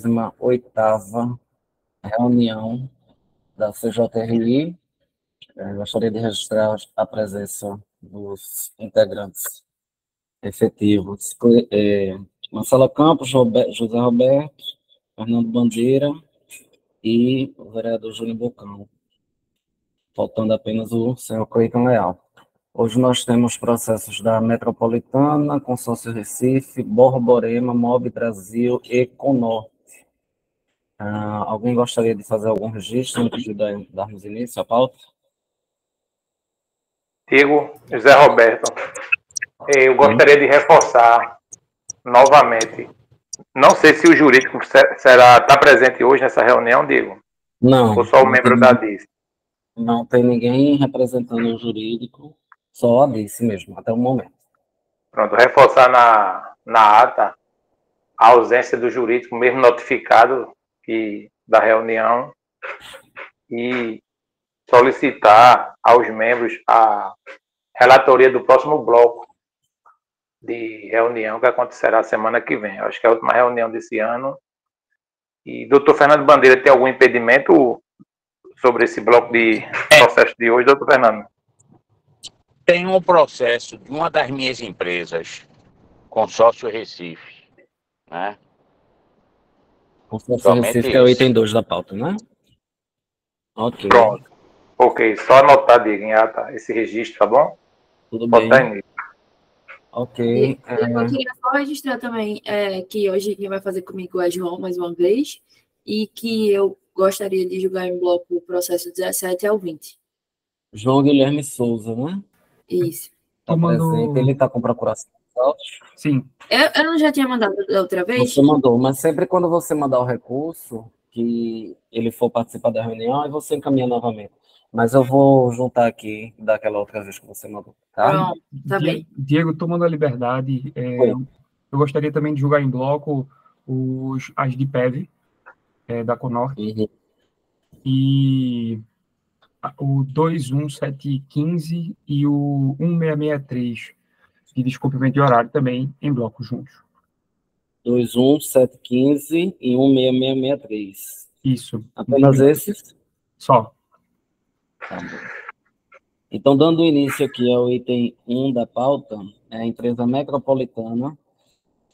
38ª reunião da CJRI. Gostaria de registrar a presença dos integrantes efetivos. Marcela Campos, José Roberto, Fernando Bandeira e o vereador Júnior Bocão. Faltando apenas o senhor Cleiton Leal. Hoje nós temos processos da Metropolitana, Consórcio Recife, Borborema, Mob Brasil e Conorte. Alguém gostaria de fazer algum registro antes de darmos início à pauta? Diego, José Roberto, eu gostaria de reforçar novamente. Não sei se o jurídico está presente hoje nessa reunião, Diego. Não. Ou só o membro da DIS? Não tem ninguém representando o jurídico, só a DIS mesmo, até o momento. Pronto, reforçar na ata a ausência do jurídico, mesmo notificado da reunião, e solicitar aos membros a relatoria do próximo bloco de reunião que acontecerá semana que vem. Eu acho que é a última reunião desse ano. E doutor Fernando Bandeira, tem algum impedimento sobre esse bloco de processo de hoje, doutor Fernando? Tem um processo de uma das minhas empresas, Consórcio Recife, né? Consórcio Recife, que é o item 2 da pauta, né? Ok. Pronto. Ok, só anotar, Diego, em ata esse registro, tá bom? Tudo bem. Ok. Eu queria só registrar também que hoje quem vai fazer comigo é João, mais uma vez, e que eu gostaria de julgar em bloco o processo 17 ao 20. João Guilherme Souza, né? Isso. Tá presente. Ele está com procuração dos autos? Sim. Eu não já tinha mandado da outra vez? Você mandou, mas sempre quando você mandar o recurso, que ele for participar da reunião, aí você encaminha novamente. Mas eu vou juntar aqui daquela outra vez que você mandou, tá? Pronto, tá bem. Diego, tomando a liberdade, eu gostaria também de julgar em bloco as de PEV, da Conorte, e o 21715 e o 1663, de descumprimento de horário, também em bloco juntos. 21715 e 1663. Isso. Apenas esses? Só. Tá bom. Então, dando início aqui ao item 1 da pauta, é a empresa Metropolitana,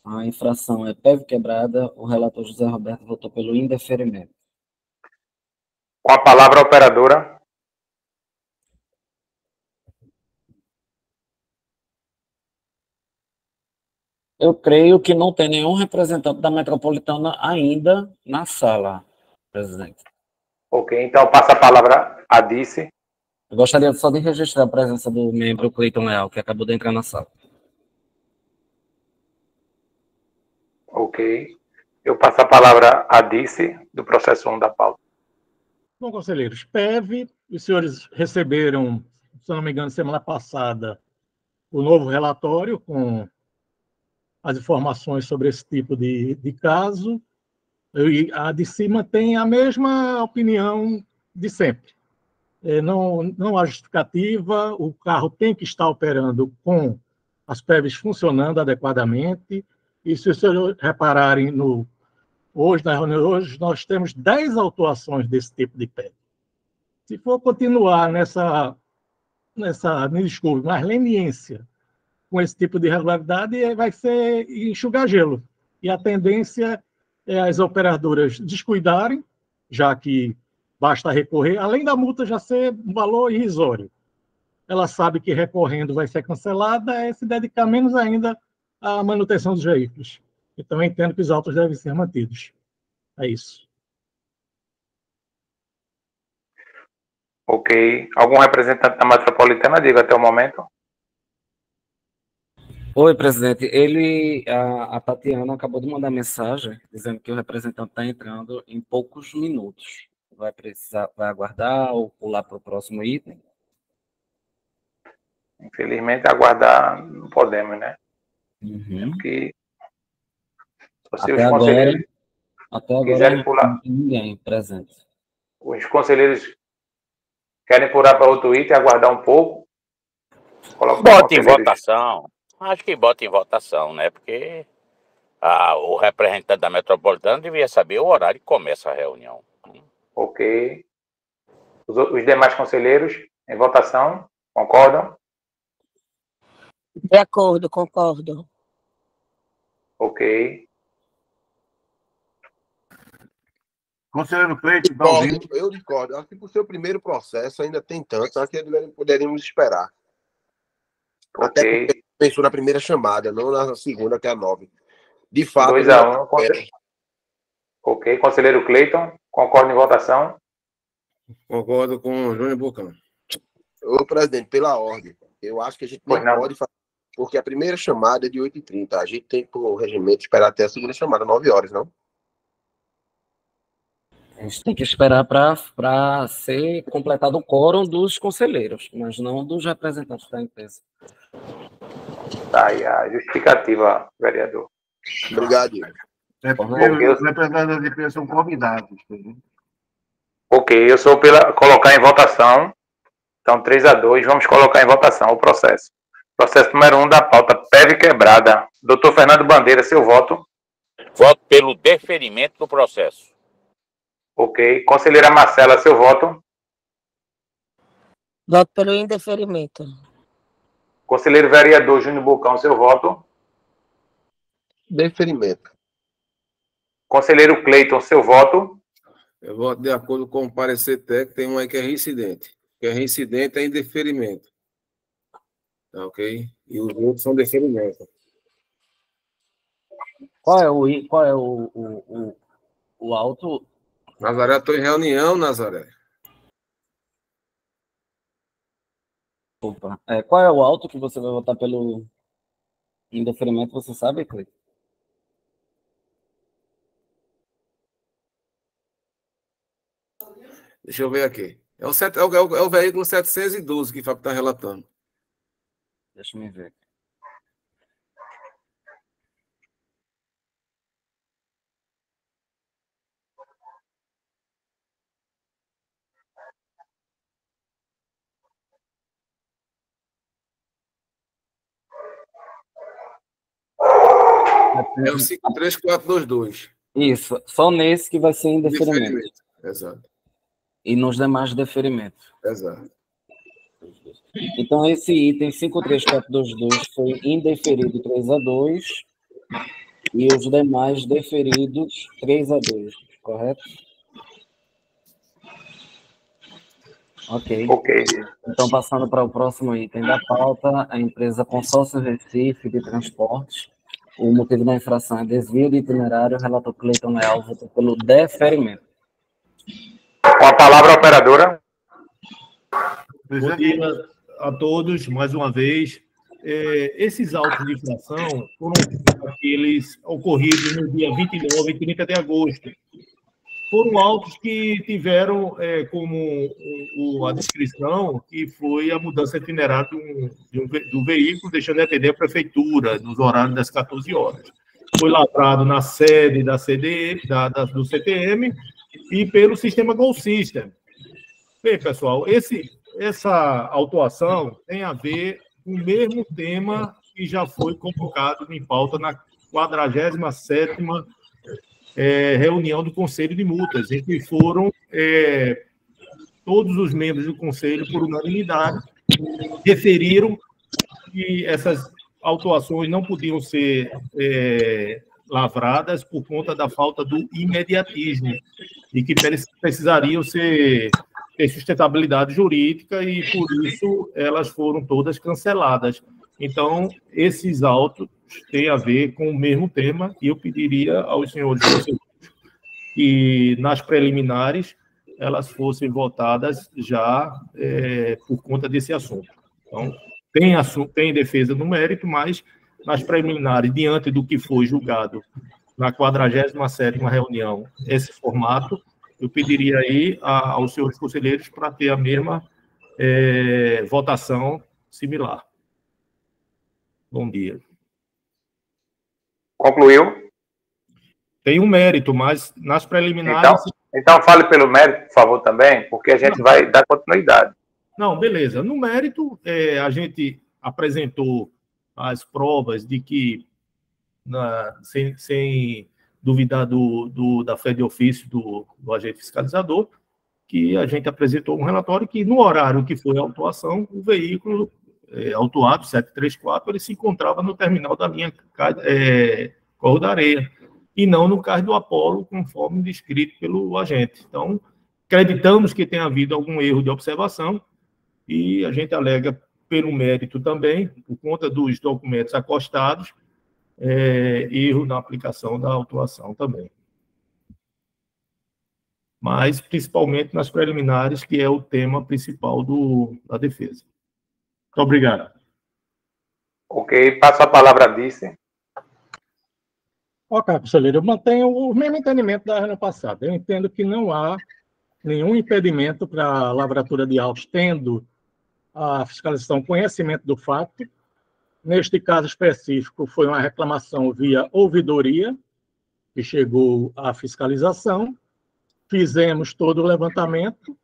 a infração é PEV quebrada, o relator José Roberto votou pelo indeferimento. Com a palavra, a operadora. Eu creio que não tem nenhum representante da Metropolitana ainda na sala, presidente. Ok, então passa a palavra a Dice. Eu gostaria só de registrar a presença do membro Cleiton Leal, que acabou de entrar na sala. Ok. Eu passo a palavra a Dice, do processo 1 da pauta. Bom, conselheiros, PEV, os senhores receberam, se não me engano, semana passada, o novo relatório com as informações sobre esse tipo de caso. E a de cima tem a mesma opinião de sempre. Não há justificativa, o carro tem que estar operando com as PEVs funcionando adequadamente, e se os senhores repararem, hoje, na reunião de hoje, nós temos 10 autuações desse tipo de PEV. Se for continuar me desculpe, mas leniência com esse tipo de irregularidade, vai ser enxugar gelo. E a tendência é as operadoras descuidarem, já que basta recorrer, além da multa já ser um valor irrisório. Ela sabe que recorrendo vai ser cancelada, é se dedicar menos ainda à manutenção dos veículos. Então, eu entendo que os autos devem ser mantidos. É isso. Ok. Algum representante da Metropolitana, diga até o momento? Oi, presidente. A Tatiana acabou de mandar mensagem dizendo que o representante está entrando em poucos minutos. Vai aguardar ou pular para o próximo item? Infelizmente, aguardar não podemos, né? Porque se os conselheiros quiserem pular, não tem ninguém presente. Os conselheiros querem pular para outro item, aguardar um pouco. Bota em votação. Acho que bota em votação, né? Porque O representante da Metropolitana devia saber o horário que começa a reunião. Ok. Os demais conselheiros, em votação, concordam? De acordo, concordo. Ok. Conselheiro Cleiton, está ouvindo? Eu discordo. Acho que por ser o primeiro processo ainda tem tanto, acho que poderíamos esperar. Até porque pensou na primeira chamada, não na segunda, que é a 9. De fato. 2-1. Ok. Conselheiro Cleiton, concorda em votação? Concordo com o Júnior Bocão. Ô, presidente, pela ordem, eu acho que a gente não pode fazer, porque a primeira chamada é de 8h30. A gente tem, por regimento, esperar até a segunda chamada, 9 horas, não? A gente tem que esperar para ser completado o quórum dos conselheiros, mas não dos representantes da empresa. Tá aí a justificativa, vereador. Obrigado. É porque os representantes da empresa são convidados. Ok, eu sou pela colocar em votação. Então, 3-2, vamos colocar em votação o processo. Processo número 1 da pauta, PEV quebrada. Doutor Fernando Bandeira, seu voto. Voto pelo deferimento do processo. Ok. Conselheira Marcela, seu voto. Voto pelo indeferimento. Conselheiro vereador Júnior Bocão, seu voto. Deferimento. Conselheiro Cleiton, seu voto. Eu voto de acordo com o parecer técnico, tem um aí que é reincidente. Que é reincidente é indeferimento. Tá, ok? E os outros são deferimento. Qual é o auto? Nazaré, estou em reunião, Nazaré. Opa. Qual é o auto que você vai votar pelo indeferimento, você sabe, Cleiton? Deixa eu ver aqui. É o veículo 712 que o Fábio está relatando. Deixa eu me ver. É o 53422. Isso, só nesse que vai ser indeferimento. Exato. E nos demais, deferimento. Exato. Então, esse item 53422 foi indeferido 3-2 e os demais deferidos 3-2, correto? Ok. Então, passando para o próximo item da pauta, a empresa Consórcio Recife de Transportes. O motivo da infração é desvio de itinerário. O relator Cleiton Leal votou pelo deferimento. Com a palavra, a operadora. Bom dia a todos, mais uma vez. Esses autos de infração foram aqueles ocorridos no dia 29 e 30 de agosto. Foram autos que tiveram como a descrição que foi a mudança de itinerário do veículo, deixando de atender a prefeitura nos horários das 14 horas. Foi lavrado na sede da CDE, do CTM e pelo sistema Gol System. Bem, pessoal, essa autuação tem a ver com o mesmo tema que já foi convocado em pauta na 47ª reunião do Conselho de Multas, em que foram todos os membros do Conselho, por unanimidade, referiram que essas autuações não podiam ser lavradas por conta da falta do imediatismo e que precisariam ter sustentabilidade jurídica e, por isso, elas foram todas canceladas. Então, esses autos têm a ver com o mesmo tema e eu pediria aos senhores que, nas preliminares, elas fossem votadas já por conta desse assunto. Então, tem defesa no mérito, mas nas preliminares, diante do que foi julgado na 47ª reunião, esse formato, eu pediria aí aos senhores conselheiros para ter a mesma votação similar. Bom dia. Concluiu? Tem um mérito, mas nas preliminares... Então fale pelo mérito, por favor, também, porque a gente vai dar continuidade. Não, beleza. No mérito, a gente apresentou as provas de que sem duvidar da fé de ofício do agente fiscalizador, que a gente apresentou um relatório que, no horário que foi a autuação, o veículo autuado, 734, ele se encontrava no terminal da linha Corro da Areia, e não no cais do Apolo, conforme descrito pelo agente. Então, acreditamos que tenha havido algum erro de observação, e a gente alega pelo mérito também, por conta dos documentos acostados, erro na aplicação da autuação também. Mas, principalmente nas preliminares, que é o tema principal da defesa. Muito obrigado. Ok, passo a palavra a Dice. Ok, conselheiro, eu mantenho o mesmo entendimento da ano passada. Eu entendo que não há nenhum impedimento para a lavratura de autos, tendo a fiscalização conhecimento do fato. Neste caso específico, foi uma reclamação via ouvidoria, que chegou à fiscalização. Fizemos todo o levantamento,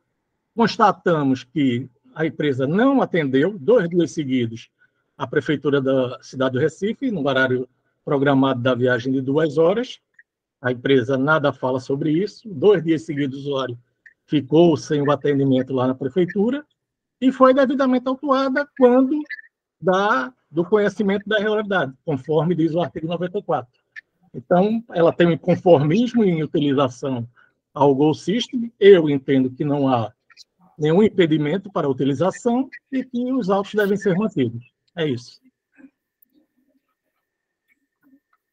constatamos que a empresa não atendeu 2 dias seguidos a Prefeitura da cidade do Recife, no horário programado da viagem de 2 horas. A empresa nada fala sobre isso. 2 dias seguidos, o usuário ficou sem o atendimento lá na Prefeitura e foi devidamente autuada quando do conhecimento da irregularidade, conforme diz o artigo 94. Então, ela tem um conformismo em utilização ao Gol System. Eu entendo que não há nenhum impedimento para a utilização e que os autos devem ser mantidos. É isso.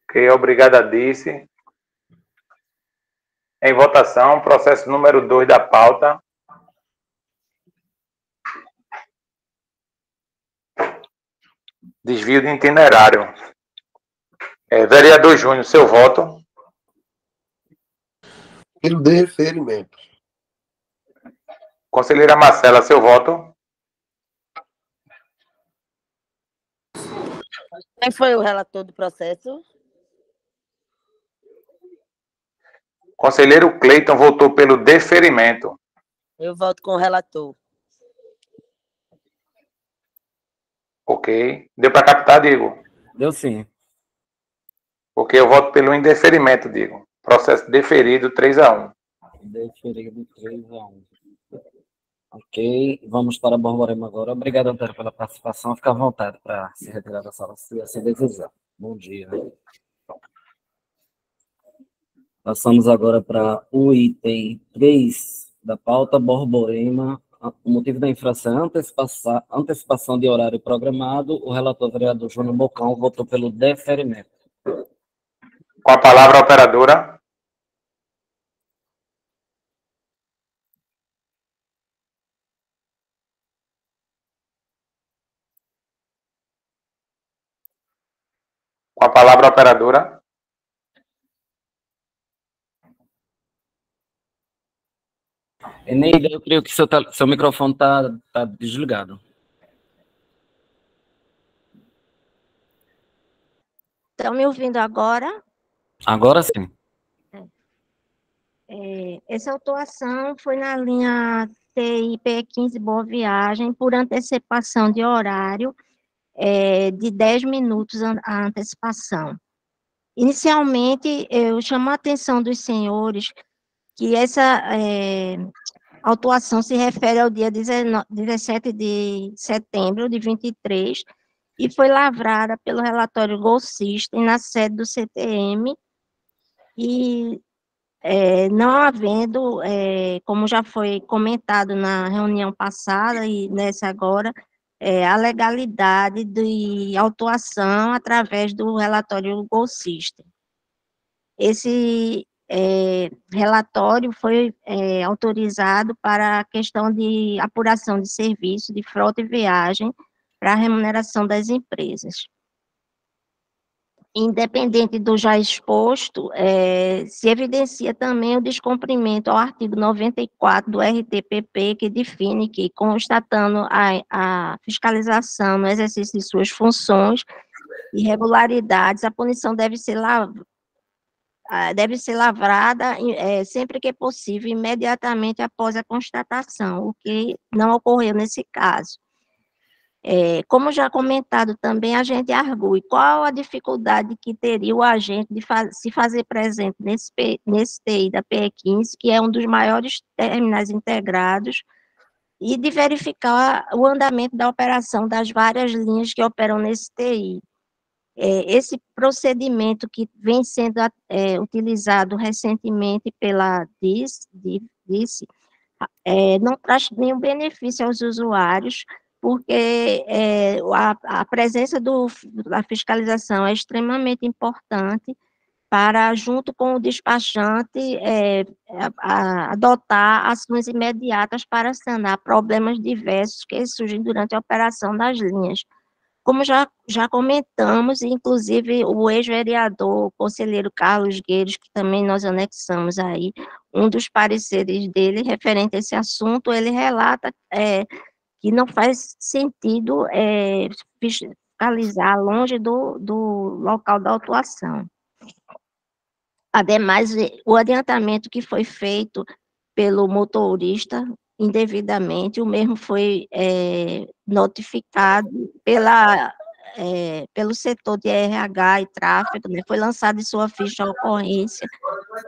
Ok, obrigado, Dice. Em votação, processo número 2 da pauta. Desvio de itinerário. Vereador Júnior, seu voto. Pelo deferimento. Conselheira Marcela, seu voto. Quem foi o relator do processo? Conselheiro Cleiton votou pelo deferimento. Eu voto com o relator. Ok. Deu para captar, Diego? Deu sim. Ok, eu voto pelo indeferimento, Diego. Processo deferido, 3-1. Deferido 3-1. Ok, vamos para Borborema agora. Obrigado, Antônio, pela participação. Fica à vontade para se retirar da sala, se assim desejar. Bom dia. Passamos agora para o item 3 da pauta, Borborema. O motivo da infração é antecipação de horário programado. O relator vereador Júnior Bocão votou pelo deferimento. Com a palavra, a operadora. Com a palavra, a operadora. Eneida, eu creio que seu microfone está desligado. Estão me ouvindo agora? Agora sim. Essa autuação foi na linha TIP 15 Boa Viagem, por antecipação de horário, de 10 minutos a antecipação. Inicialmente, eu chamo a atenção dos senhores que essa autuação se refere ao dia 17 de setembro de 23 e foi lavrada pelo relatório Gol System na sede do CTM e não havendo, como já foi comentado na reunião passada e nessa agora, a legalidade de autuação através do relatório Gol System. Esse relatório foi autorizado para a questão de apuração de serviço de frota e viagem para a remuneração das empresas. Independente do já exposto, se evidencia também o descumprimento ao artigo 94 do RTPP, que define que, constatando a fiscalização no exercício de suas funções, irregularidades, a punição deve ser lavrada sempre que possível, imediatamente após a constatação, o que não ocorreu nesse caso. Como já comentado também, a gente argue qual a dificuldade que teria o agente de se fazer presente nesse TI da PE15, que é um dos maiores terminais integrados, e de verificar o andamento da operação das várias linhas que operam nesse TI. Esse procedimento que vem sendo utilizado recentemente pela DICE, não traz nenhum benefício aos usuários, porque a presença da fiscalização é extremamente importante para, junto com o despachante, adotar ações imediatas para sanar problemas diversos que surgem durante a operação das linhas. Como já comentamos, inclusive o ex-vereador, conselheiro Carlos Gueiros, que também nós anexamos aí, um dos pareceres dele referente a esse assunto, ele relata que não faz sentido fiscalizar longe do local da autuação. Ademais, o adiantamento que foi feito pelo motorista indevidamente, o mesmo foi notificado pelo setor de RH e tráfego, né, foi lançado em sua ficha de ocorrência.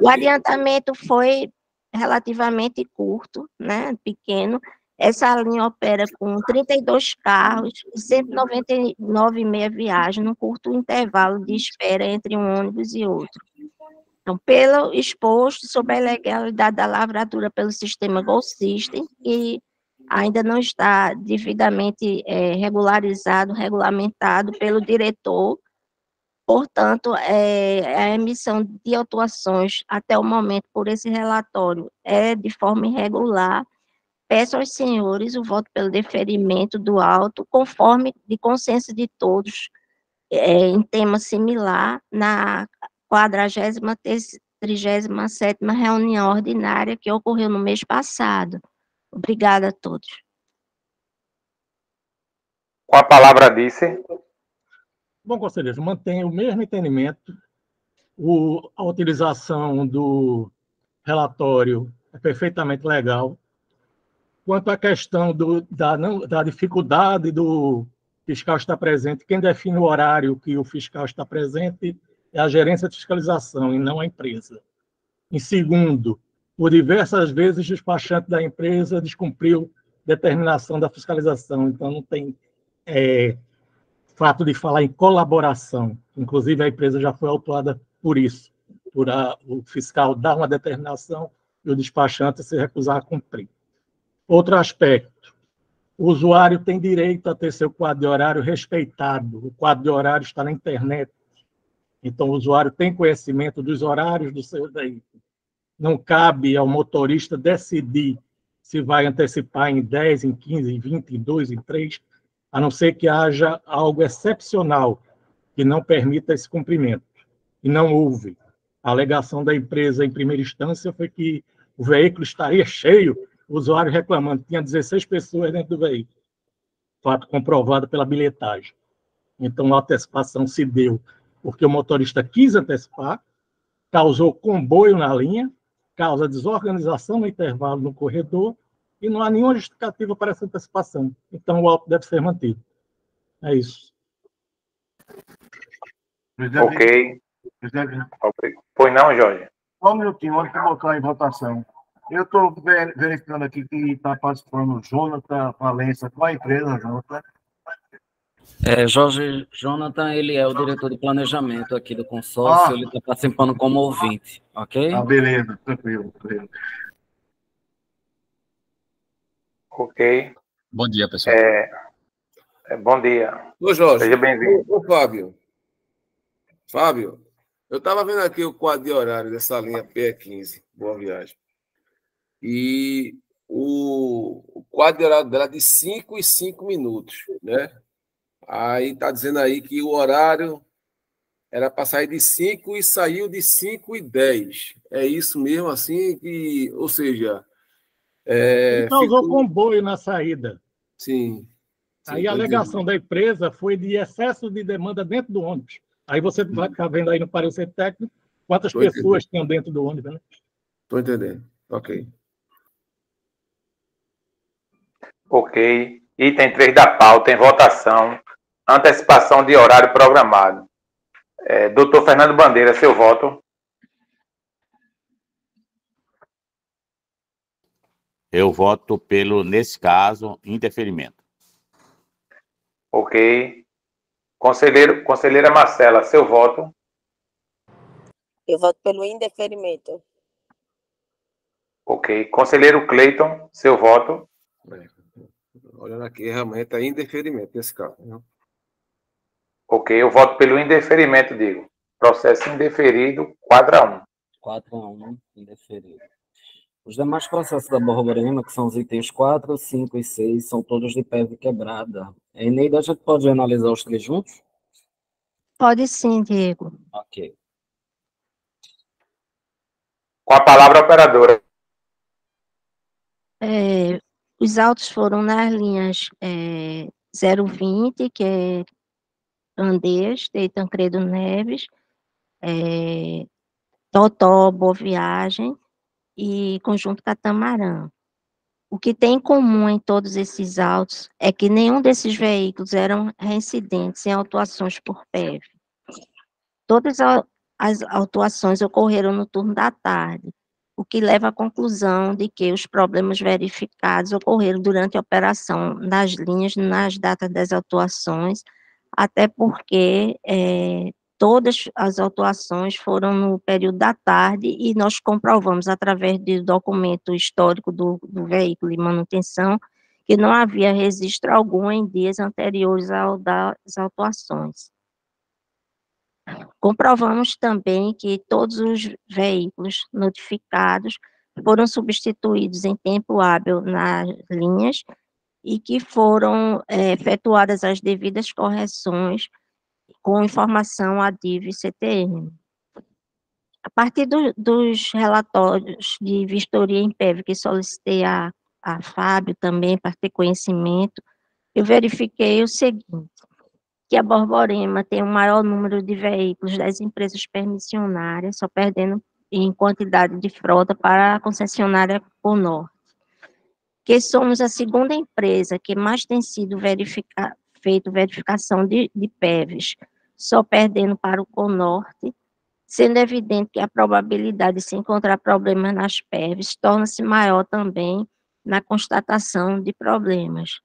O adiantamento foi relativamente curto, né, pequeno. Essa linha opera com 32 carros e 199,5 viagens, num curto intervalo de espera entre um ônibus e outro. Então, pelo exposto sobre a ilegalidade da lavratura pelo sistema Gol System, que ainda não está devidamente regulamentado pelo diretor, portanto, a emissão de autuações até o momento por esse relatório é de forma irregular. Peço aos senhores o voto pelo deferimento do auto, conforme de consenso de todos, em tema similar, na 37ª reunião ordinária que ocorreu no mês passado. Obrigada a todos. Com a palavra, Dice. Bom, conselheiro, mantenho o mesmo entendimento. A utilização do relatório é perfeitamente legal. Quanto à questão da dificuldade do fiscal estar presente, quem define o horário que o fiscal está presente é a gerência de fiscalização e não a empresa. Em segundo, por diversas vezes o despachante da empresa descumpriu determinação da fiscalização, então não tem fato de falar em colaboração. Inclusive, a empresa já foi autuada por isso, o fiscal dar uma determinação e o despachante se recusar a cumprir. Outro aspecto, o usuário tem direito a ter seu quadro de horário respeitado. O quadro de horário está na internet. Então, o usuário tem conhecimento dos horários do seu veículo. Não cabe ao motorista decidir se vai antecipar em 10, em 15, em 20, em 2, em 3, a não ser que haja algo excepcional que não permita esse cumprimento. E não houve. A alegação da empresa, em primeira instância, foi que o veículo estaria cheio, o usuário reclamando, tinha 16 pessoas dentro do veículo. Fato comprovado pela bilhetagem. Então, a antecipação se deu porque o motorista quis antecipar, causou comboio na linha, causa desorganização no intervalo no corredor, e não há nenhuma justificativa para essa antecipação. Então, o auto deve ser mantido. É isso. Ok. Pois não, Jorge? Só um minutinho, antes de botar em votação. Eu estou verificando aqui que está participando o Jonathan Valença. Qual a empresa, Jonathan? Jorge Jonathan, ele é o diretor de planejamento aqui do consórcio, ele está participando como ouvinte, ok? Beleza, tranquilo. Ok. Bom dia, pessoal. Bom dia. Ô, Jorge. Seja bem-vindo. Ô, Fábio, eu estava vendo aqui o quadro de horário dessa linha PE15, Boa Viagem. E o quadro de horário dela é de 5 e 5 minutos, né? Aí está dizendo aí que o horário era para sair de 5 e saiu de 5 e 10. É isso mesmo, assim? Ou seja... Ele causou comboio na saída. Sim. Aí a alegação da empresa foi de excesso de demanda dentro do ônibus. Aí você vai ficar vendo aí no parecer técnico quantas pessoas tinham dentro do ônibus, né? Estou entendendo. Ok. Ok. Item 3 da pauta, em votação, antecipação de horário programado. Doutor Fernando Bandeira, seu voto. Eu voto pelo, nesse caso, indeferimento. Ok. Conselheira Marcela, seu voto. Eu voto pelo indeferimento. Ok. Conselheiro Cleiton, seu voto. Olhando aqui, realmente é indeferimento nesse caso. Né? Ok, eu voto pelo indeferimento, digo. Processo indeferido, 4-1. 4-1, indeferido. Os demais processos da Borborema, que são os itens 4, 5 e 6, são todos de PEV quebrada. Eneida, a gente pode analisar os três juntos? Pode sim, Diego. Ok. Com a palavra, operadora. Os autos foram nas linhas 020, que é Andês, de Tancredo Neves, Totó, Boa Viagem e Conjunto Catamarã. O que tem em comum em todos esses autos é que nenhum desses veículos eram reincidentes em autuações por PEV. Todas as autuações ocorreram no turno da tarde, o que leva à conclusão de que os problemas verificados ocorreram durante a operação das linhas nas datas das autuações, até porque todas as autuações foram no período da tarde e nós comprovamos através do documento histórico do veículo de manutenção que não havia registro algum em dias anteriores ao das autuações. Comprovamos também que todos os veículos notificados foram substituídos em tempo hábil nas linhas e que foram efetuadas as devidas correções com informação à DIV e CTN. A partir dos relatórios de vistoria em PEV que solicitei a Fábio também para ter conhecimento, eu verifiquei o seguinte, que a Borborema tem o maior número de veículos das empresas permissionárias, só perdendo em quantidade de frota para a concessionária Conorte, que somos a segunda empresa que mais tem sido feito verificação de PEVs, só perdendo para o Conorte, sendo evidente que a probabilidade de se encontrar problemas nas PEVs torna-se maior também na constatação de problemas.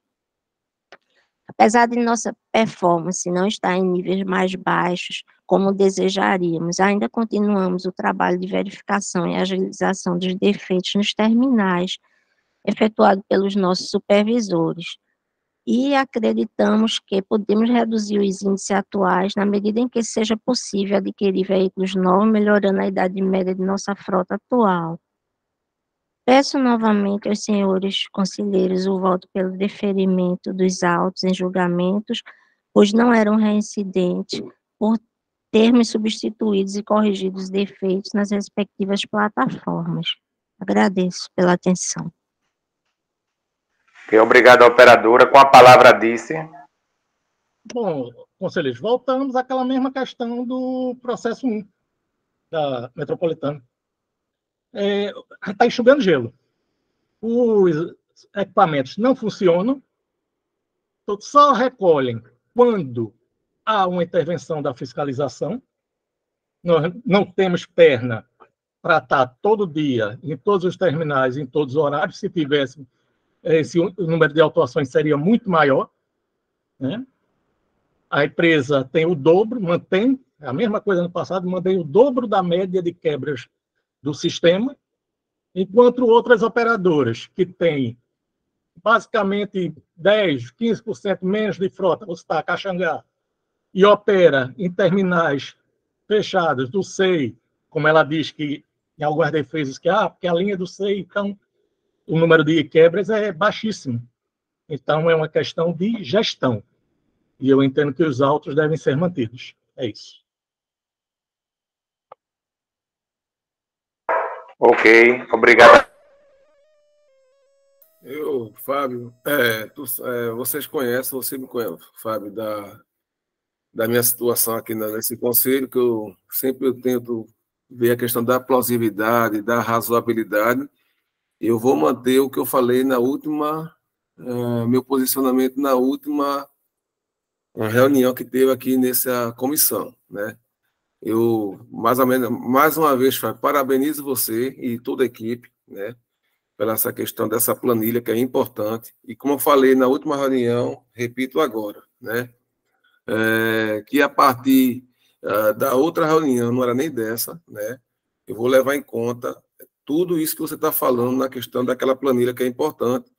Apesar de nossa performance não estar em níveis mais baixos, como desejaríamos, ainda continuamos o trabalho de verificação e agilização dos defeitos nos terminais, efetuado pelos nossos supervisores. E acreditamos que podemos reduzir os índices atuais na medida em que seja possível adquirir veículos novos, melhorando a idade média de nossa frota atual. Peço novamente aos senhores conselheiros o voto pelo deferimento dos autos em julgamentos, pois não eram reincidentes, por termos substituídos e corrigidos os defeitos nas respectivas plataformas. Agradeço pela atenção. Obrigado, operadora. Com a palavra, disse. Bom, conselheiros, voltamos àquela mesma questão do processo 1 da Metropolitana. Está enxugando gelo. Os equipamentos não funcionam, só recolhem quando há uma intervenção da fiscalização. Nós não temos perna para estar todo dia em todos os terminais, em todos os horários. Se tivesse, o número de autuações seria muito maior, né? A empresa tem o dobro, mantém a mesma coisa no passado, mantém o dobro da média de quebras do sistema, enquanto outras operadoras que têm basicamente 10%, 15% menos de frota, você está a Caxangá, e opera em terminais fechados do SEI, como ela diz que em algumas defesas que porque a linha do SEI, então o número de quebras é baixíssimo. Então é uma questão de gestão. E eu entendo que os autos devem ser mantidos. É isso. Ok, obrigado. Fábio, vocês conhecem, você me conhece, Fábio, da minha situação aqui nesse conselho, que eu sempre tento ver a questão da plausibilidade, da razoabilidade. Eu vou manter o que eu falei na última meu posicionamento na última reunião que teve aqui nessa comissão, né? Eu, mais uma vez, parabenizo você e toda a equipe, né, pela essa questão dessa planilha que é importante. E como eu falei na última reunião, repito agora, né, que a partir da outra reunião, não era nem dessa, né, eu vou levar em conta tudo isso que você está falando na questão daquela planilha que é importante.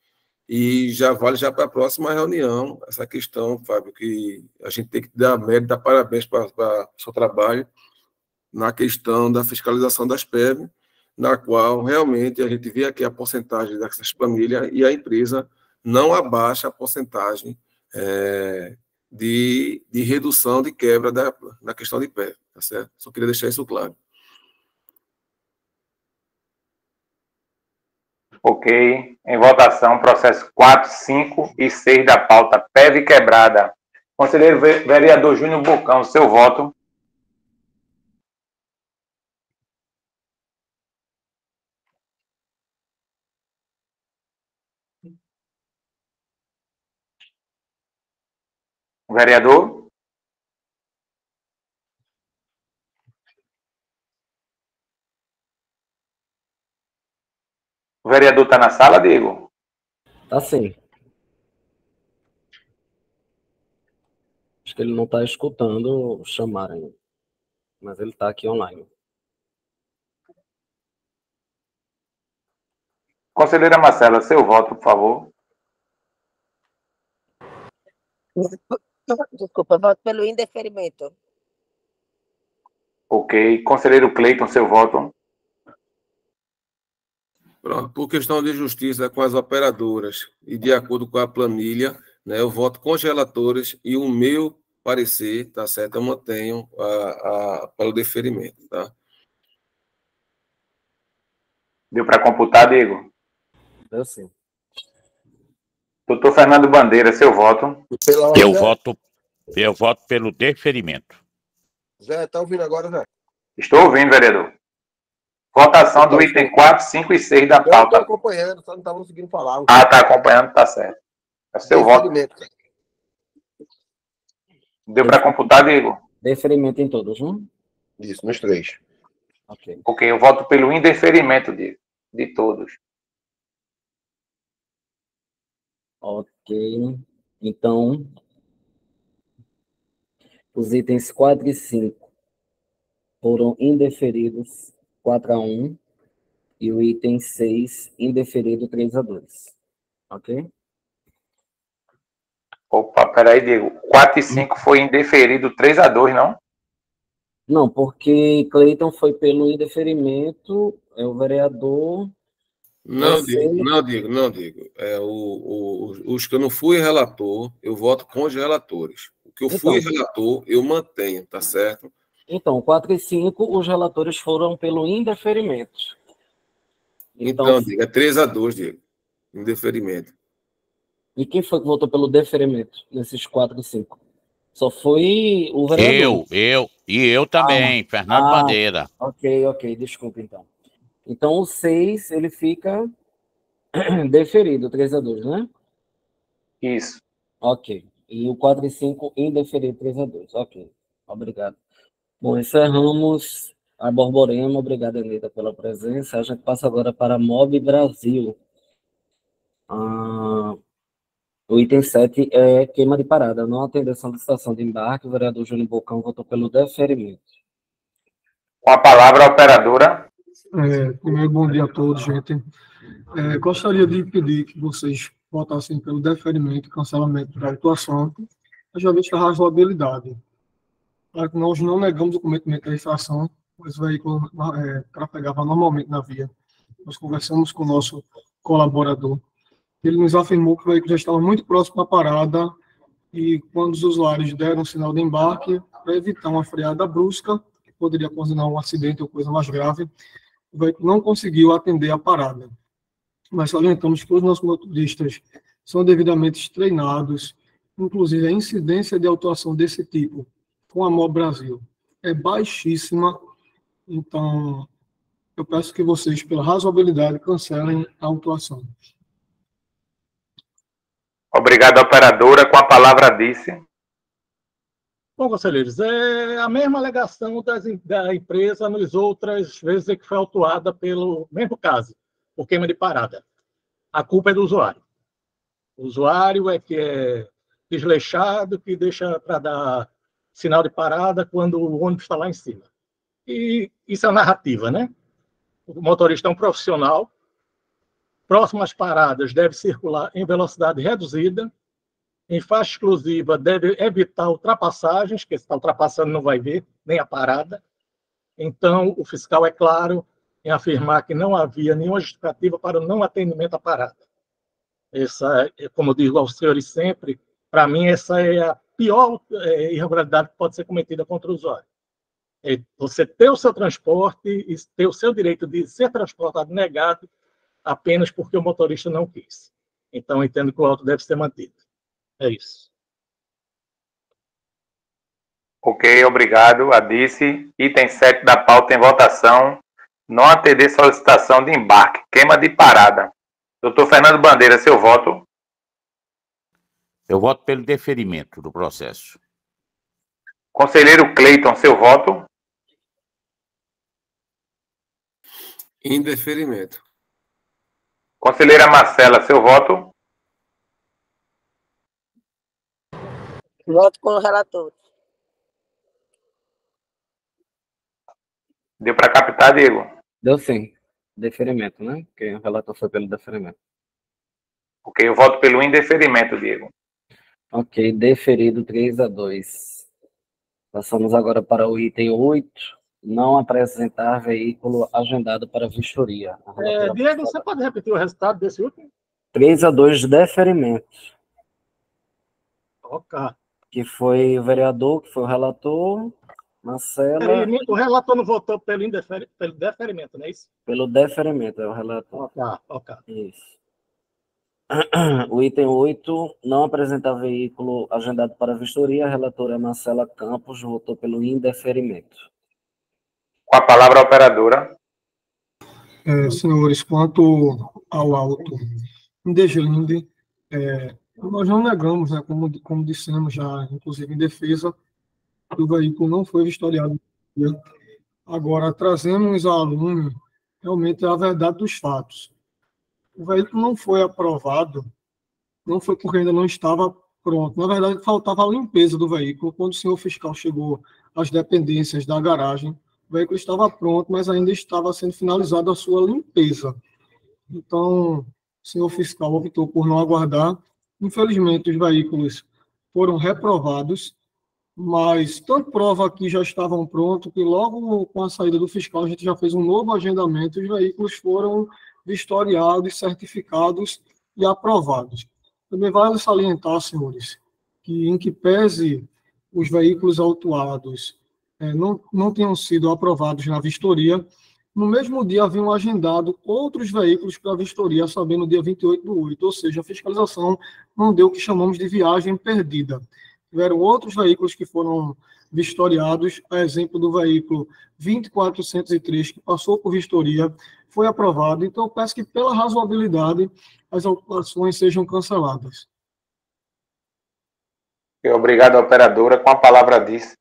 E já vale já para a próxima reunião essa questão, Fábio, que a gente tem que dar mérito, dar parabéns para o seu trabalho na questão da fiscalização das PEV, na qual realmente a gente vê aqui a porcentagem dessas planilhas e a empresa não abaixa a porcentagem de redução de quebra da questão de PEV, tá certo? Só queria deixar isso claro. Ok. Em votação, processo 4, 5 e 6 da pauta, PEV quebrada. Conselheiro vereador Júnior Bocão, seu voto. Vereador? O vereador está na sala, Diego? Tá sim. Acho que ele não está escutando chamar ainda. Mas ele está aqui online. Conselheira Marcela, seu voto, por favor. Desculpa, voto pelo indeferimento. Ok. Conselheiro Cleiton, seu voto. Pronto. Por questão de justiça com as operadoras e de acordo com a planilha, né, eu voto com os relatores e o meu parecer, tá certo? Eu mantenho para o deferimento, tá? Deu para computar, Diego? Eu sim. Doutor Fernando Bandeira, seu voto. Eu voto pelo deferimento. Zé, tá ouvindo agora, Zé? Estou ouvindo, vereador. Votação do item 4, 5 e 6 da pauta. Eu estou acompanhando, só não estava conseguindo falar. Ah, está acompanhando, tá certo. É seu voto. Deu para computar, Diego? Deferimento em todos, não? Isso, nos 3. Ok. Ok, eu voto pelo indeferimento, Diego, de todos. Ok. Então, os itens 4 e 5 foram indeferidos 4-1 e o item 6 indeferido 3-2. Ok? Opa, peraí, Diego. 4 e 5 foi indeferido 3-2, não? Não, porque Cleiton foi pelo indeferimento, o vereador... Não, Diego. Os que eu não fui relator, eu voto com os relatores. O que eu fui relator, eu mantenho, tá certo? Então, 4 e 5, os relatores foram pelo indeferimento. Então Diego, é 3-2, Diego. Indeferimento. E quem foi que votou pelo deferimento nesses 4 e 5? Só foi o vereador. Eu também, Fernando Bandeira. Ok, desculpa então. Então o 6, ele fica deferido, 3-2, né? Isso. Ok. E o 4 e 5 indeferido, 3-2. Ok. Obrigado. Bom, encerramos a Borborema. Obrigado, Anitta, pela presença. A gente passa agora para a Mob Brasil. O item 7 é queima de parada. Não atender solicitação de embarque. O vereador Júnior Bocão votou pelo deferimento. Com a palavra, a operadora. Primeiro, bom dia a todos, gente. Gostaria de pedir que vocês votassem pelo deferimento e cancelamento da autuação, já vista a razoabilidade. Claro que nós não negamos o cometimento da infração, pois o veículo trafegava normalmente na via. Nós conversamos com o nosso colaborador. Ele nos afirmou que o veículo já estava muito próximo da parada e quando os usuários deram sinal de embarque, para evitar uma freada brusca, que poderia ocasionar um acidente ou coisa mais grave, o veículo não conseguiu atender a parada. Mas salientamos que os nossos motoristas são devidamente treinados, inclusive a incidência de autuação desse tipo com a Mob Brasil é baixíssima, então eu peço que vocês, pela razoabilidade, cancelem a autuação. Obrigado, operadora. Com a palavra, disse. Bom, conselheiros, é a mesma alegação da empresa nas outras vezes em que foi autuada pelo mesmo caso, por queima de parada. A culpa é do usuário. O usuário é que é desleixado, que deixa para dar sinal de parada quando o ônibus está lá em cima. E isso é narrativa, né? O motorista é um profissional, próximo às paradas deve circular em velocidade reduzida, em faixa exclusiva deve evitar ultrapassagens, que se está ultrapassando não vai ver nem a parada. Então, o fiscal é claro em afirmar que não havia nenhuma justificativa para o não atendimento à parada. Essa, como eu digo aos senhores sempre, para mim essa é a pior irregularidade que pode ser cometida contra o usuário. É você ter o seu transporte e ter o seu direito de ser transportado negado apenas porque o motorista não quis. Então, eu entendo que o auto deve ser mantido. É isso. Ok, obrigado. Adice. Item 7 da pauta em votação. Não atender solicitação de embarque. Queima de parada. Doutor Fernando Bandeira, seu voto. Eu voto pelo deferimento do processo. Conselheiro Cleiton, seu voto. Indeferimento. Conselheira Marcela, seu voto. Voto com o relator. Deu para captar, Diego? Deu sim. Deferimento, né? Porque o relator foi pelo deferimento. Ok, eu voto pelo indeferimento, Diego. Ok, deferido 3-2. Passamos agora para o item 8. Não apresentar veículo agendado para vistoria. Diego, você pode repetir o resultado desse último? 3-2 de deferimento. Ok. Que foi o vereador, que foi o relator, Marcela... O relator não votou pelo deferimento, não é isso? Pelo deferimento, é o relator. Ok. Isso. O item 8, não apresentar veículo agendado para vistoria. A relatora Marcela Campos votou pelo indeferimento. Com a palavra, a operadora. Senhores, quanto ao auto indegelinde, nós não negamos, né, como dissemos já, inclusive em defesa, que o veículo não foi vistoriado. Agora, trazemos à lume realmente a verdade dos fatos. O veículo não foi aprovado, não foi porque ainda não estava pronto. Na verdade, faltava a limpeza do veículo. Quando o senhor fiscal chegou às dependências da garagem, o veículo estava pronto, mas ainda estava sendo finalizada a sua limpeza. Então, o senhor fiscal optou por não aguardar. Infelizmente, os veículos foram reprovados, mas tanto prova que já estavam prontos, que logo com a saída do fiscal a gente já fez um novo agendamento e os veículos foram vistoriados, certificados e aprovados. Também vale salientar, senhores, que em que pese os veículos autuados não tenham sido aprovados na vistoria, no mesmo dia haviam agendado outros veículos para vistoria, sabendo no dia 28/8, ou seja, a fiscalização não deu o que chamamos de viagem perdida. Tiveram outros veículos que foram vistoriados, a exemplo do veículo 20403, que passou por vistoria, foi aprovado. Então, eu peço que, pela razoabilidade, as autuações sejam canceladas. Obrigado, operadora. Com a palavra, diz.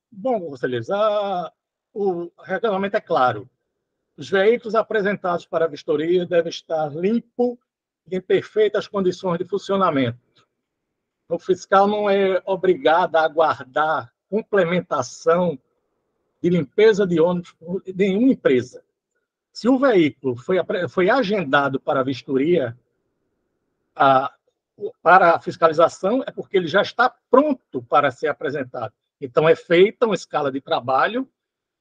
Bom, conselheiros, o regulamento é claro. Os veículos apresentados para a vistoria devem estar limpos e em perfeitas condições de funcionamento. O fiscal não é obrigado a aguardar complementação de limpeza de ônibus por nenhuma empresa. Se o veículo foi agendado para a vistoria, para a fiscalização, é porque ele já está pronto para ser apresentado. Então, é feita uma escala de trabalho,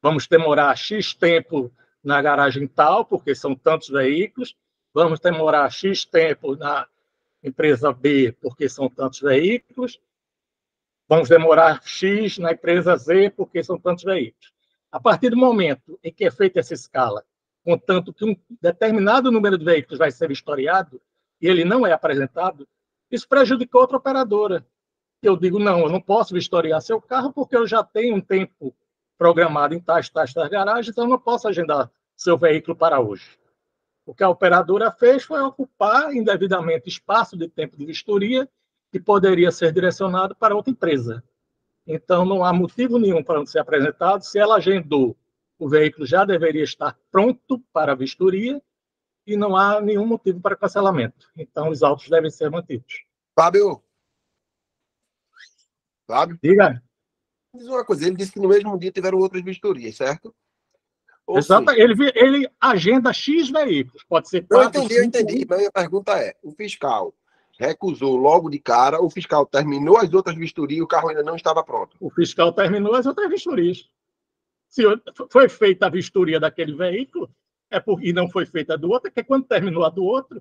vamos demorar X tempo na garagem tal, porque são tantos veículos, vamos demorar X tempo na empresa B, porque são tantos veículos, vamos demorar X na empresa Z, porque são tantos veículos. A partir do momento em que é feita essa escala, contanto que um determinado número de veículos vai ser vistoriado e ele não é apresentado, isso prejudica outra operadora. Eu digo, não, eu não posso vistoriar seu carro porque eu já tenho um tempo programado em tais garagens, então eu não posso agendar seu veículo para hoje. O que a operadora fez foi ocupar indevidamente espaço de tempo de vistoria que poderia ser direcionado para outra empresa. Então, não há motivo nenhum para não ser apresentado. Se ela agendou, o veículo já deveria estar pronto para a vistoria e não há nenhum motivo para cancelamento. Então, os autos devem ser mantidos. Fábio, diga. Diz uma coisa, ele disse que no mesmo dia tiveram outras vistorias, certo? Exato. Ele agenda X veículos, pode ser 4, eu entendi. Mas a minha pergunta é, o fiscal recusou logo de cara, o fiscal terminou as outras vistorias e o carro ainda não estava pronto? O fiscal terminou as outras vistorias. Se foi feita a vistoria daquele veículo, e não foi feita a do outro, porque quando terminou a do outro,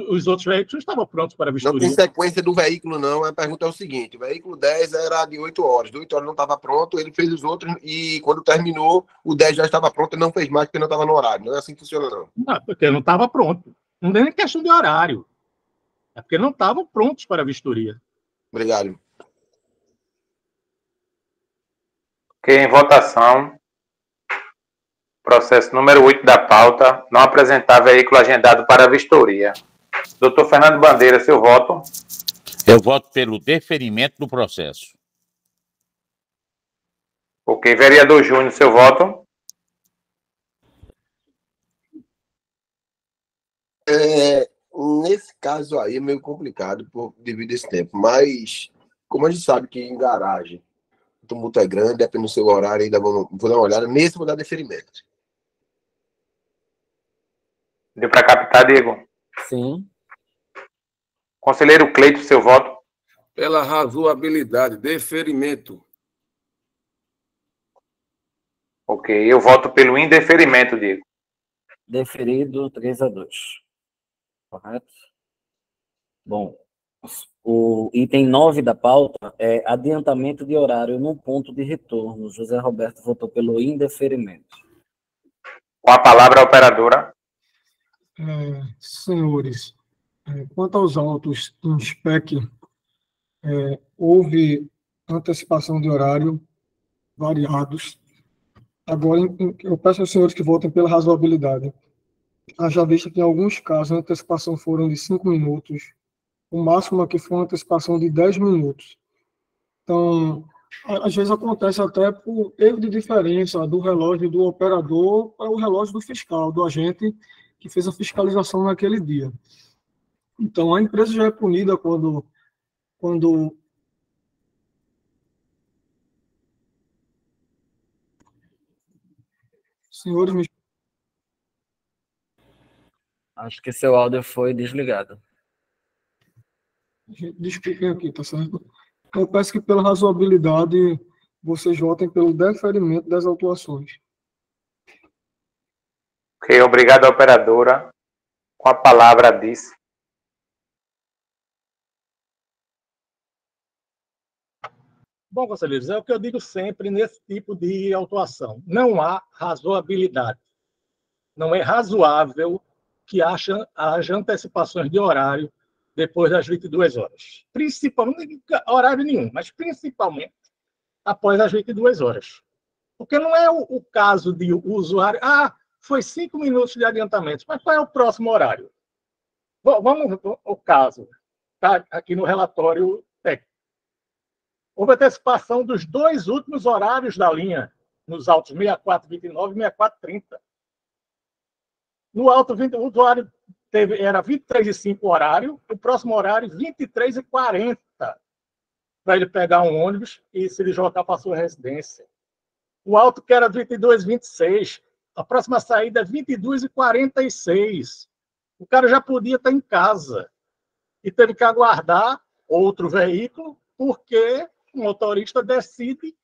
os outros veículos estavam prontos para a vistoria. Não tem sequência do veículo, não. A pergunta é o seguinte, o veículo 10 era de 8 horas. De 8 horas não estava pronto, ele fez os outros e quando terminou, o 10 já estava pronto e não fez mais porque não estava no horário. Não é assim que funciona, não. Não, porque não estava pronto. Não é nem questão de horário. É porque não estavam prontos para a vistoria. Obrigado. Ok, em votação. Processo número 8 da pauta. Não apresentar veículo agendado para vistoria. Doutor Fernando Bandeira, seu voto? Eu voto pelo deferimento do processo. Ok, vereador Júnior, seu voto? Nesse caso aí é meio complicado devido a esse tempo, mas como a gente sabe que em garagem o tumulto é grande, depende do seu horário, ainda vou dar uma olhada, nesse vou dar deferimento. Deu para captar, Diego? Sim. Conselheiro Cleito, seu voto? Pela razoabilidade, deferimento. Ok, eu voto pelo indeferimento, Diego. Deferido 3-2. Correto? Bom, o item 9 da pauta é adiantamento de horário no ponto de retorno. José Roberto votou pelo indeferimento. Com a palavra, a operadora. Senhores, quanto aos autos em SPEC, houve antecipação de horário variados. Agora, eu peço aos senhores que votem pela razoabilidade. Haja vista que, em alguns casos, a antecipação foram de 5 minutos, o máximo aqui foi uma antecipação de 10 minutos. Então, às vezes acontece até por erro de diferença do relógio do operador para o relógio do fiscal, do agente que fez a fiscalização naquele dia. Então, a empresa já é punida quando senhores me... Acho que seu áudio foi desligado. Desculpem aqui, tá certo? Eu peço que, pela razoabilidade, vocês votem pelo deferimento das autuações. Ok, obrigado, operadora. Com a palavra, diz. Bom, conselheiros, é o que eu digo sempre nesse tipo de autuação. Não há razoabilidade. Não é razoável que haja antecipações de horário depois das 22 horas. Principalmente, horário nenhum, mas principalmente após as 22 horas. Porque não é o caso de o usuário... foi 5 minutos de adiantamento, mas qual é o próximo horário? Vamos ao caso, tá aqui no relatório técnico. Houve antecipação dos 2 últimos horários da linha, nos autos 6429 e 6430. No auto, o usuário era 23h05 o horário, o próximo horário 23h40, para ele pegar um ônibus e se deslocar para a sua residência. O auto que era 22h26, a próxima saída é 22h46. O cara já podia estar em casa e teve que aguardar outro veículo porque o motorista decide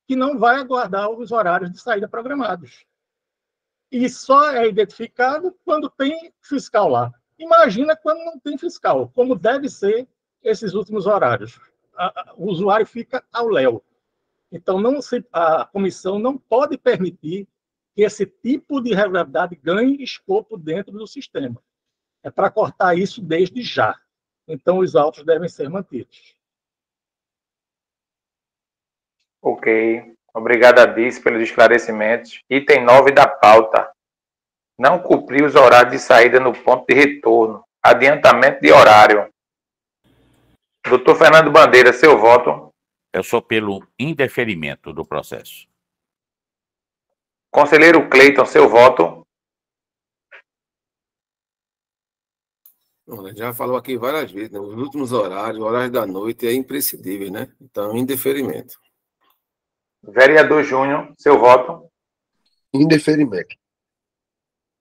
que não vai aguardar os horários de saída programados. E só é identificado quando tem fiscal lá. Imagina quando não tem fiscal, como deve ser esses últimos horários. O usuário fica ao léu. Então, a comissão não pode permitir que esse tipo de irregularidade ganhe escopo dentro do sistema. É para cortar isso desde já. Então, os autos devem ser mantidos. Ok. Obrigado, Adis, pelos esclarecimentos. Item 9 da pauta. não cumprir os horários de saída no ponto de retorno, adiantamento de horário. Doutor Fernando Bandeira, seu voto. Eu sou pelo indeferimento do processo. Conselheiro Cleiton, seu voto. Já falou aqui várias vezes, né? Os últimos horários da noite é imprescindível, né? Então, indeferimento. Vereador Júnior, seu voto. Indeferimento.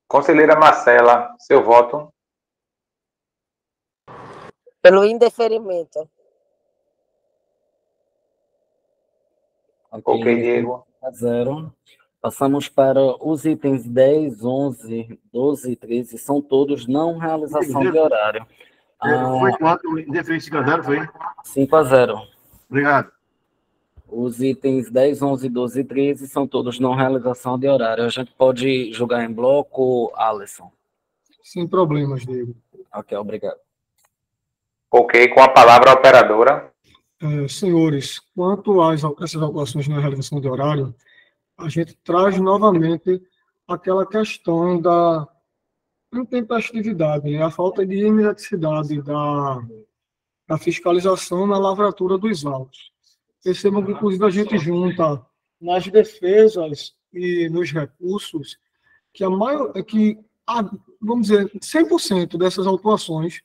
Conselheira Marcela, seu voto. Pelo indeferimento. Ok, Diego. 0. Passamos para os itens 10, 11, 12 e 13. São todos não realização de horário. Foi quanto? Indeferido 5-0, foi? 5-0. Obrigado. Os itens 10, 11, 12 e 13 são todos não realização de horário. A gente pode julgar em bloco, Alisson? Sem problemas, Diego. Ok, obrigado. Ok, com a palavra a operadora. Senhores, quanto a essas alterações na realização de horário, a gente traz novamente aquela questão da intempestividade, né? A falta de imediaticidade da fiscalização na lavratura dos autos. Percebam que, inclusive, a gente junta nas defesas e nos recursos que vamos dizer, 100% dessas autuações,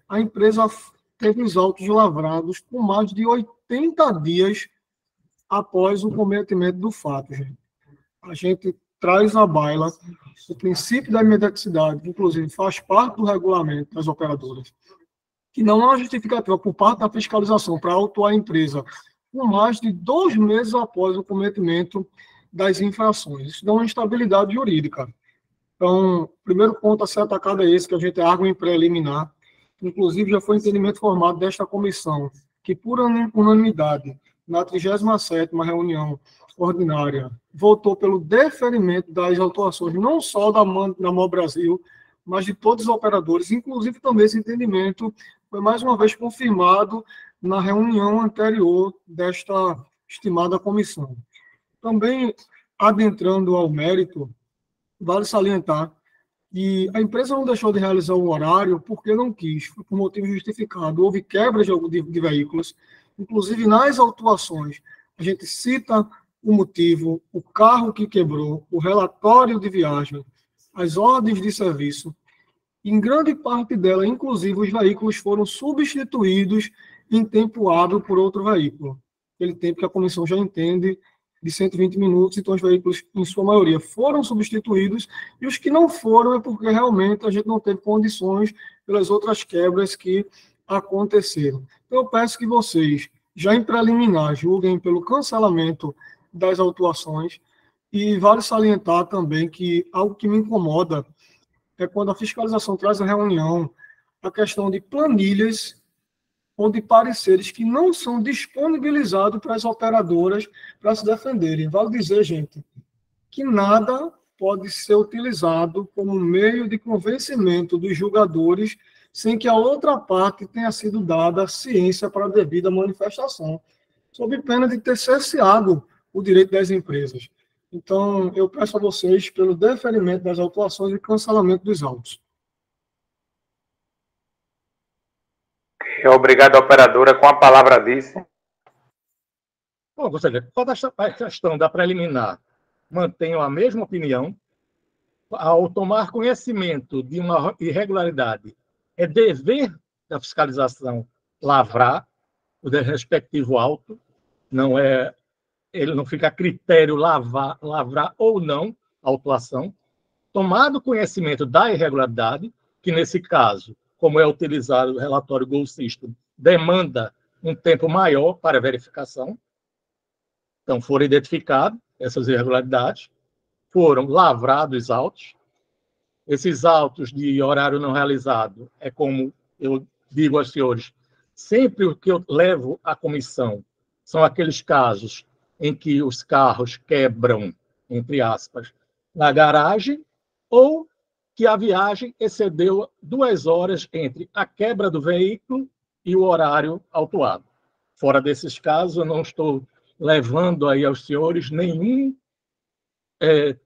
a empresa teve os autos lavrados com mais de 80 dias após o cometimento do fato, gente. A gente traz à baila o princípio da imediaticidade, que inclusive faz parte do regulamento das operadoras, que não há justificativa por parte da fiscalização para autuar a empresa com mais de 2 meses após o cometimento das infrações. Isso dá uma instabilidade jurídica. Então, o primeiro ponto a ser atacado é esse, que a gente argue em preliminar. Inclusive, já foi entendimento formado desta comissão, que por unanimidade, na 37ª reunião ordinária, votou pelo deferimento das autuações, não só da MOL Brasil, mas de todos os operadores. Inclusive, também esse entendimento foi mais uma vez confirmado na reunião anterior desta estimada comissão. Também, adentrando ao mérito, vale salientar que a empresa não deixou de realizar o horário porque não quis, foi por motivo justificado. Houve quebra de veículos, inclusive nas autuações. A gente cita o motivo, o carro que quebrou, o relatório de viagem, as ordens de serviço. Em grande parte dela, inclusive, os veículos foram substituídos em tempo hábil por outro veículo. Aquele tempo que a comissão já entende de 120 minutos, então os veículos, em sua maioria, foram substituídos, e os que não foram é porque realmente a gente não teve condições pelas outras quebras que aconteceram. Então, eu peço que vocês, já em preliminar, julguem pelo cancelamento das autuações, e vale salientar também que algo que me incomoda é quando a fiscalização traz à reunião a questão de planilhas ou de pareceres que não são disponibilizados para as operadoras para se defenderem. Vale dizer, gente, que nada pode ser utilizado como meio de convencimento dos julgadores sem que a outra parte tenha sido dada ciência para a devida manifestação, sob pena de ter cerceado o direito das empresas. Então, eu peço a vocês pelo deferimento das autuações e cancelamento dos autos. Obrigado, operadora. Com a palavra, vice. Bom, conselheiro, toda a questão da preliminar, mantenho a mesma opinião. Ao tomar conhecimento de uma irregularidade, é dever da fiscalização lavrar o respectivo auto, não é, ele não fica a critério lavrar ou não a autuação. Tomado conhecimento da irregularidade, que nesse caso, como é utilizado o relatório Gold System, demanda um tempo maior para verificação. Então, foram identificadas essas irregularidades, foram lavrados autos. Esses autos de horário não realizado, é como eu digo aos senhores, sempre o que eu levo à comissão são aqueles casos em que os carros quebram, entre aspas, na garagem, ou que a viagem excedeu 2 horas entre a quebra do veículo e o horário autuado. Fora desses casos, eu não estou levando aí aos senhores nenhum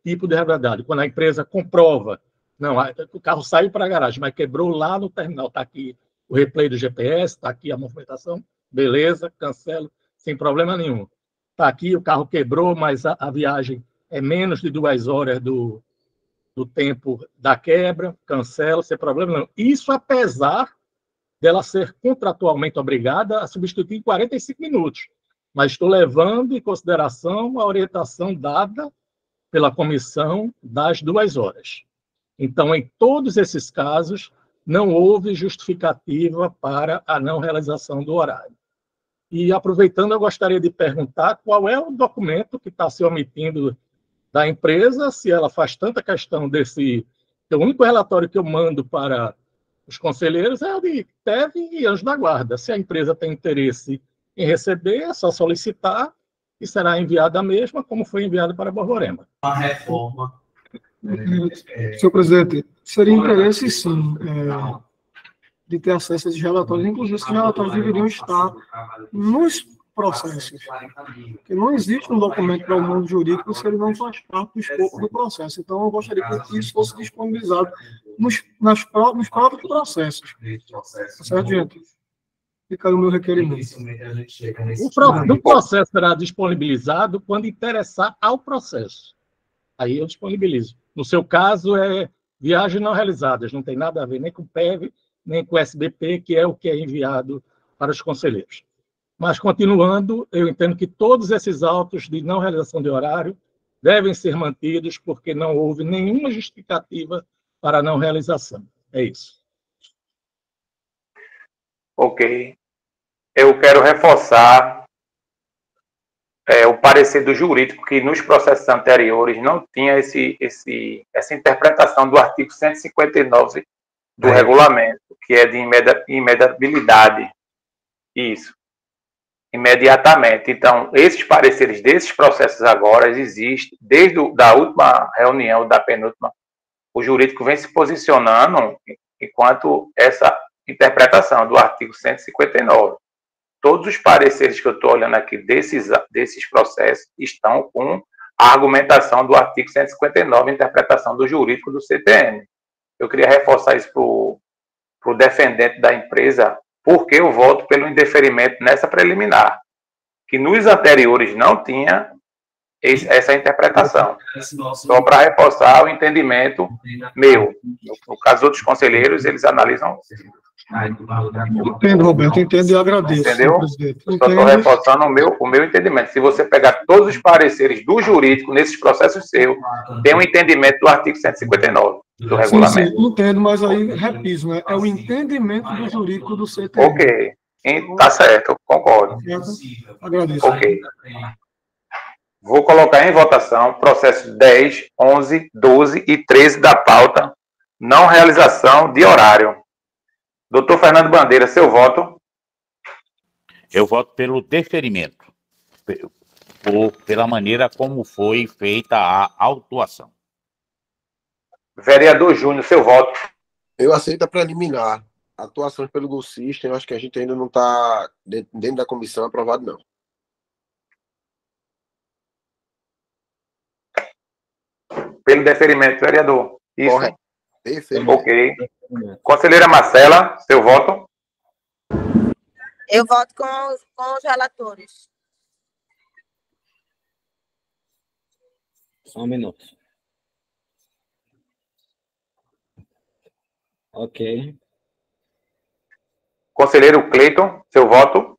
tipo de irregularidade. Quando a empresa comprova, não, o carro saiu para a garagem, mas quebrou lá no terminal, está aqui o replay do GPS, está aqui a movimentação, beleza, cancelo, sem problema nenhum. Está aqui, o carro quebrou, mas a viagem é menos de 2 horas do tempo da quebra, cancelo, sem problema nenhum. Isso apesar dela ser contratualmente obrigada a substituir em 45 minutos. Mas estou levando em consideração a orientação dada pela comissão das 2 horas. Então, em todos esses casos, não houve justificativa para a não realização do horário. E, aproveitando, eu gostaria de perguntar qual é o documento que está se omitindo da empresa, se ela faz tanta questão desse... O único relatório que eu mando para os conselheiros é o de TEV e Anjo da Guarda. Se a empresa tem interesse em receber, é só solicitar e será enviada a mesma, como foi enviada para Borborema. A reforma. Senhor presidente, seria interesse, sim, de ter acesso a esses relatórios. Inclusive, esses relatórios deveriam estar nos processos. Porque não existe um documento para o mundo jurídico se ele não faz parte do escopo do processo. Então, eu gostaria que isso fosse disponibilizado nos próprios processos. Certo, gente? Fica aí o meu requerimento. O processo será disponibilizado quando interessar ao processo. Aí eu disponibilizo. No seu caso, é viagens não realizadas. Não tem nada a ver nem com o PEV, nem com o SBP, que é o que é enviado para os conselheiros. Mas, continuando, eu entendo que todos esses autos de não realização de horário devem ser mantidos porque não houve nenhuma justificativa para a não realização. É isso. Ok. Eu quero reforçar o parecer do jurídico que nos processos anteriores não tinha essa interpretação do artigo 159 do regulamento, que é de imediabilidade. Isso. Imediatamente. Então, esses pareceres desses processos agora existem, desde a última reunião, da penúltima, o jurídico vem se posicionando enquanto essa interpretação do artigo 159. Todos os pareceres que eu estou olhando aqui desses processos estão com a argumentação do artigo 159, interpretação do jurídico do CTN. Eu queria reforçar isso para o defendente da empresa, porque eu voto pelo indeferimento nessa preliminar, que nos anteriores não tinha essa interpretação. Só para reforçar o entendimento meu. No caso dos outros conselheiros, eles analisam. Entendo, Roberto, entendo e agradeço. Entendeu? Eu só estou reforçando o meu entendimento. Se você pegar todos os pareceres do jurídico nesses processos seus, tem um entendimento do artigo 159 do regulamento. Sim, entendo, mas aí, repito, né? É o entendimento do jurídico do CTN. Ok. Tá certo, eu concordo. Agradeço. Ok. Vou colocar em votação processo 10, 11, 12 e 13 da pauta, não realização de horário. Doutor Fernando Bandeira, seu voto? Eu voto pelo deferimento, pela maneira como foi feita a autuação. Vereador Júnior, seu voto? Eu aceito a preliminar. Atuações pelo Go System, eu acho que a gente ainda não está dentro da comissão aprovado, não. Pelo deferimento, vereador. Isso. Correto. Deferimento. Ok. Conselheira Marcela, seu voto? Eu voto com os relatores. Só um minuto. Ok. Conselheiro Cleiton, seu voto?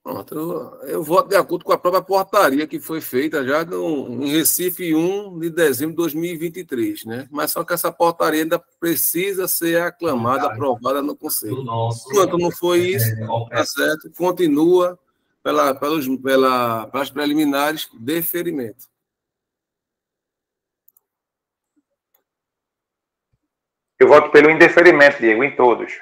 Pronto, eu voto de acordo com a própria portaria que foi feita já em Recife 1 de dezembro de 2023, né? Mas só que essa portaria ainda precisa ser aclamada, aprovada no Conselho. Enquanto não foi isso, tá certo, continua pelas preliminares, deferimento. Eu voto pelo indeferimento, Diego, em todos.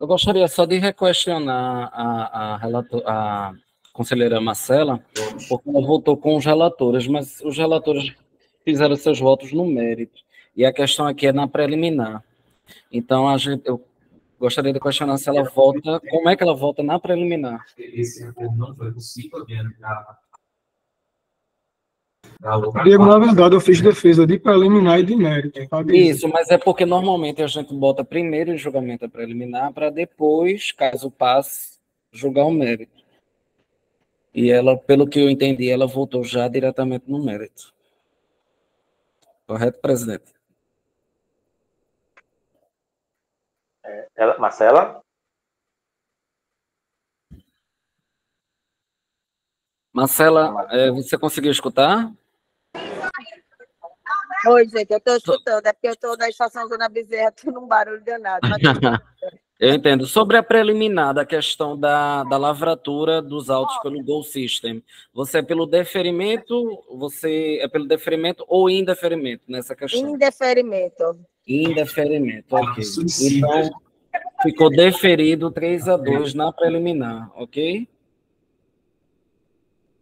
Eu gostaria só de requestionar a conselheira Marcela, porque ela votou com os relatores, mas os relatores fizeram seus votos no mérito. E a questão aqui é na preliminar. Então, eu gostaria de questionar se ela vota, como é que ela vota na preliminar. Diego, na verdade, eu fiz defesa de preliminar e de mérito. Sabe? Isso, mas é porque normalmente a gente bota primeiro em julgamento preliminar para depois, caso passe, julgar o mérito. E ela, pelo que eu entendi, ela voltou já diretamente no mérito. Correto, presidente? Marcela? Marcela, você conseguiu escutar? Oi, gente, eu estou escutando, é porque eu estou na estação Dona Bezerra, estou num barulho danado. Mas... Eu entendo. Sobre a preliminar, da questão da lavratura dos autos pelo Goal System, você é pelo deferimento, ou indeferimento nessa questão? Indeferimento. Indeferimento, ok. Então, ficou deferido 3-2 na preliminar, ok?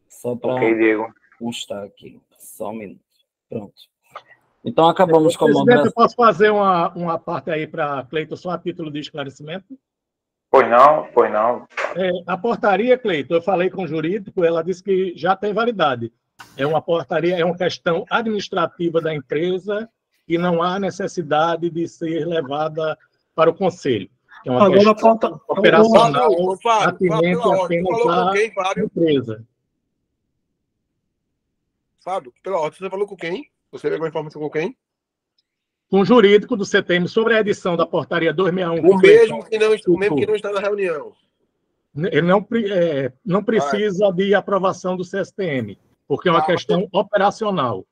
Só para constar aqui. Só um minuto. Pronto. Então, acabamos com a Presidente, eu posso fazer uma parte aí para Cleiton, só a título de esclarecimento? Pois não. A portaria, Cleiton, eu falei com o jurídico, ela disse que já tem validade. É uma portaria, é uma questão administrativa da empresa e não há necessidade de ser levada para o conselho. É uma questão operacional atinente apenas à empresa. Fábio, pela ordem, você falou com quem? Você pegou a informação com quem? Com o jurídico do CTM sobre a edição da portaria 261. O mesmo que não está na reunião. Ele não precisa de aprovação do CSTM, porque é uma questão operacional.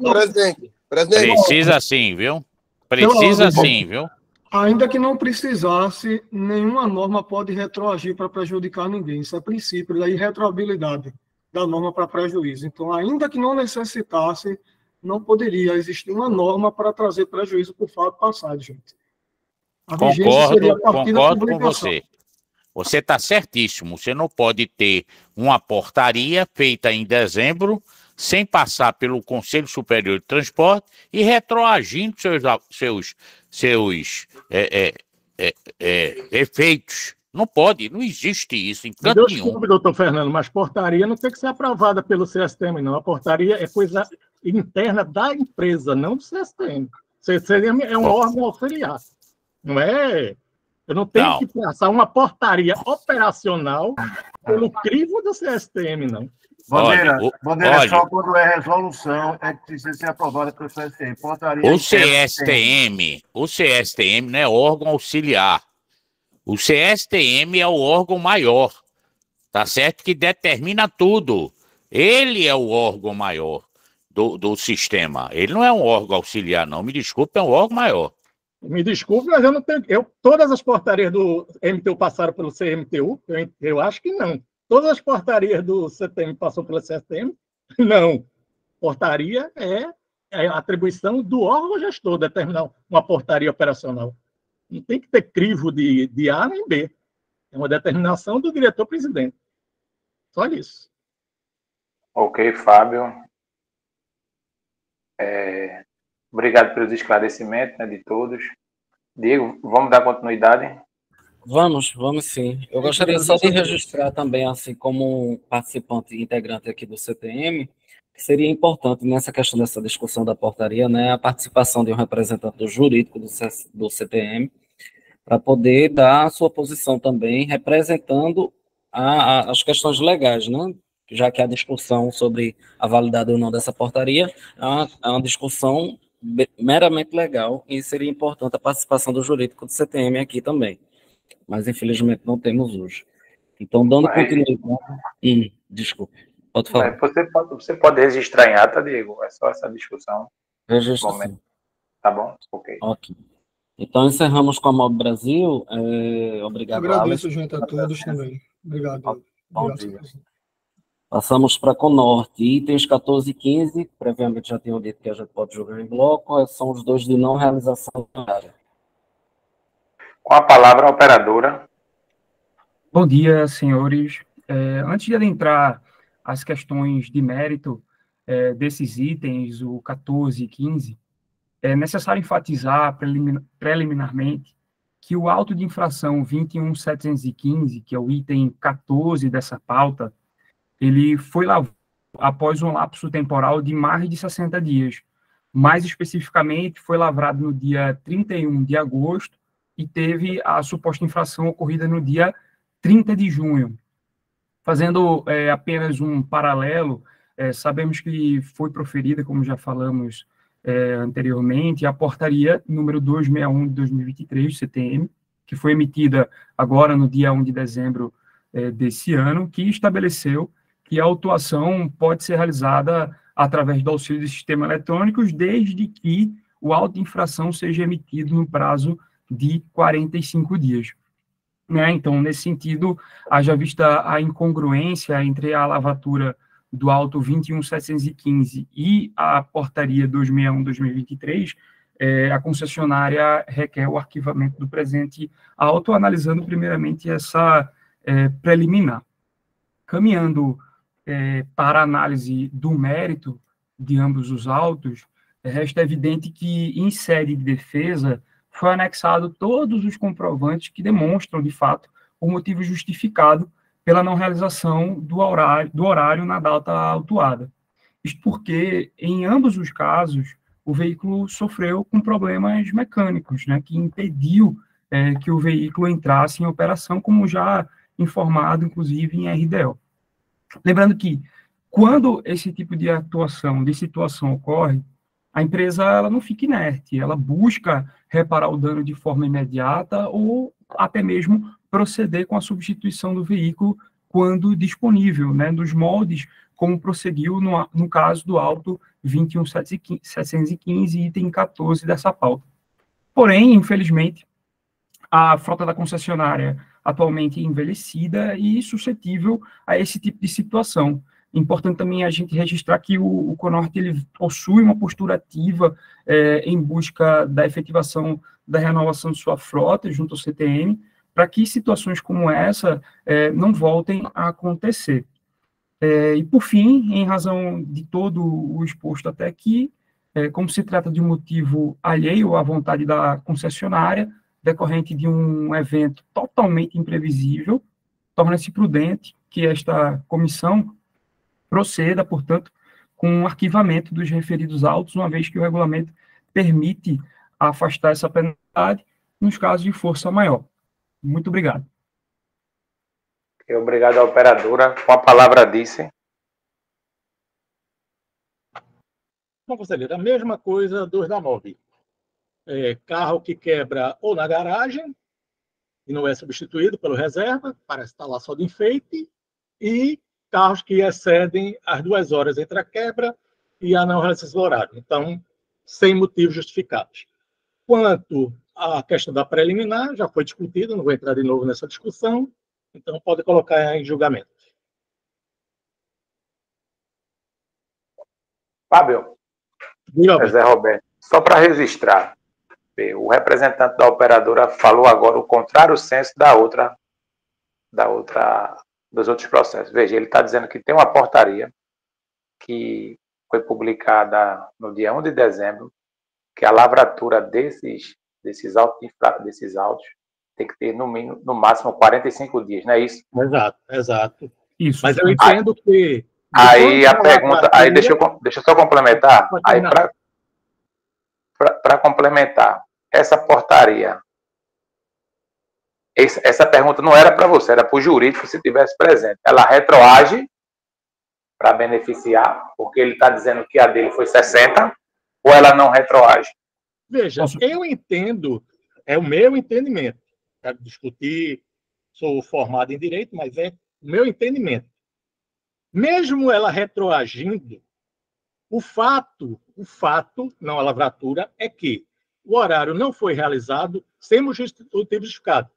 Presidente. Precisa sim, viu? Precisa sim, viu? Ainda que não precisasse, nenhuma norma pode retroagir para prejudicar ninguém. Isso é princípio da irretroabilidade da norma para prejuízo. Então, ainda que não necessitasse, não poderia existir uma norma para trazer prejuízo por fato passado, gente. Concordo com você. Você está certíssimo. Você não pode ter uma portaria feita em dezembro sem passar pelo Conselho Superior de Transporte e retroagindo seus efeitos. Não pode, não existe isso em canto nenhum. Desculpe, doutor Fernando, mas portaria não tem que ser aprovada pelo CSTM, não. A portaria é coisa interna da empresa, não do CSTM. O CSTM é um órgão auxiliar. Não é... Eu não tenho que passar uma portaria operacional pelo crivo do CSTM, não. Bandeira, só quando é resolução é que precisa ser aprovada pelo CSTM. Portaria o CSTM não é órgão auxiliar. O CSTM é o órgão maior, tá certo? Que determina tudo. Ele é o órgão maior do sistema. Ele não é um órgão auxiliar, não. Me desculpe, é um órgão maior. Me desculpe, mas eu não tenho... todas as portarias do MTU passaram pelo CMTU? Eu acho que não. Todas as portarias do CTM passou pelo CSTM? Não. Portaria é a atribuição do órgão gestor determinar uma portaria operacional. Não tem que ter crivo de A nem B. É uma determinação do diretor-presidente. Só isso. Ok, Fábio. Obrigado pelos esclarecimentos, né, de todos. Diego, vamos dar continuidade? Vamos sim. Eu gostaria só de registrar também, assim, como participante e integrante aqui do CTM, que seria importante nessa questão dessa discussão da portaria, né, a participação de um representante do jurídico do CTM, para poder dar a sua posição também, representando as questões legais, né, já que a discussão sobre a validade ou não dessa portaria é uma discussão meramente legal, e seria importante a participação do jurídico do CTM aqui também. Mas, infelizmente, não temos hoje. Então, dando continuidade... Desculpe, pode falar. Você pode registrar em ata, Diego? É só essa discussão. Registro, sim. Tá bom? Ok. Então, encerramos com a MOB Brasil. Obrigado, agradeço, gente, a todos também. Obrigado. Bom dia. Passamos para a Conorte. Itens 14 e 15, previamente já tinham dito que a gente pode jogar em bloco, são os dois de não realização horária. Com a palavra, a operadora. Bom dia, senhores. Antes de adentrar as questões de mérito desses itens, o 14 e 15, é necessário enfatizar preliminarmente que o auto de infração 21.715, que é o item 14 dessa pauta, ele foi após um lapso temporal de mais de 60 dias. Mais especificamente, foi lavrado no dia 31 de agosto e teve a suposta infração ocorrida no dia 30 de junho. Fazendo apenas um paralelo, sabemos que foi proferida, como já falamos anteriormente, a portaria número 261 de 2023, do CTM, que foi emitida agora no dia 1 de dezembro desse ano, que estabeleceu que a autuação pode ser realizada através do auxílio de sistemas eletrônicos, desde que o auto de infração seja emitido no prazo de 45 dias. Né? Então, nesse sentido, haja vista a incongruência entre a lavratura do auto 21.715 e a portaria 261/2023, a concessionária requer o arquivamento do presente auto, analisando primeiramente essa preliminar. Caminhando para a análise do mérito de ambos os autos, resta evidente que, em sede de defesa, foi anexado todos os comprovantes que demonstram, de fato, o motivo justificado pela não realização do horário na data autuada. Isto porque, em ambos os casos, o veículo sofreu com problemas mecânicos, né, que impediu que o veículo entrasse em operação, como já informado, inclusive, em RDO. Lembrando que, quando esse tipo de situação ocorre, a empresa ela não fica inerte, ela busca reparar o dano de forma imediata ou até mesmo proceder com a substituição do veículo quando disponível, né, nos moldes como prosseguiu no caso do auto 21.715, item 14 dessa pauta. Porém, infelizmente, a frota da concessionária atualmente é envelhecida e suscetível a esse tipo de situação. Importante também a gente registrar que o Conorte ele possui uma postura ativa em busca da efetivação da renovação de sua frota junto ao CTM, para que situações como essa não voltem a acontecer. E, por fim, em razão de todo o exposto até aqui, como se trata de um motivo alheio à vontade da concessionária, decorrente de um evento totalmente imprevisível, torna-se prudente que esta comissão proceda, portanto, com o arquivamento dos referidos autos, uma vez que o regulamento permite afastar essa penalidade nos casos de força maior. Muito obrigado. Obrigado à operadora. Com a palavra, disse. Bom, conselheiro, a mesma coisa dos da MOV. Carro que quebra ou na garagem e não é substituído pelo reserva, parece estar lá só de enfeite, e carros que excedem as 2 horas entre a quebra e a não realização do horário. Então, sem motivos justificados. Quanto à questão da preliminar, já foi discutida, não vou entrar de novo nessa discussão, então pode colocar em julgamento. Fábio, Zé Roberto, só para registrar, o representante da operadora falou agora o contrário senso dos outros processos. Veja, ele está dizendo que tem uma portaria que foi publicada no dia 1 de dezembro, que a lavratura desses autos tem que ter no máximo 45 dias, não é isso? Exato. Isso. Mas eu entendo que... Aí a pergunta... Aí deixa eu só complementar. Aí, para complementar, essa portaria... Essa pergunta não era para você, era para o jurídico se tivesse presente. Ela retroage para beneficiar, porque ele está dizendo que a dele foi 60, ou ela não retroage? Veja, eu entendo, é o meu entendimento. Quero discutir, sou formado em direito, mas é o meu entendimento. Mesmo ela retroagindo, o fato, não a lavratura, é que o horário não foi realizado sem motivo justificado.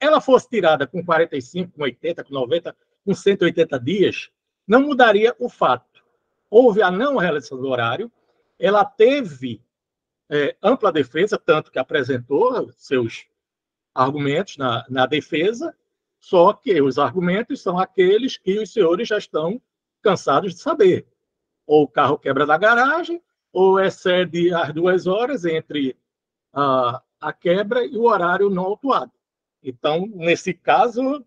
Ela fosse tirada com 45, com 80, com 90, com 180 dias, não mudaria o fato. Houve a não realização do horário, ela teve ampla defesa, tanto que apresentou seus argumentos na defesa, só que os argumentos são aqueles que os senhores já estão cansados de saber. Ou o carro quebra da garagem, ou excede as 2 horas entre a quebra e o horário não autuado. Então, nesse caso,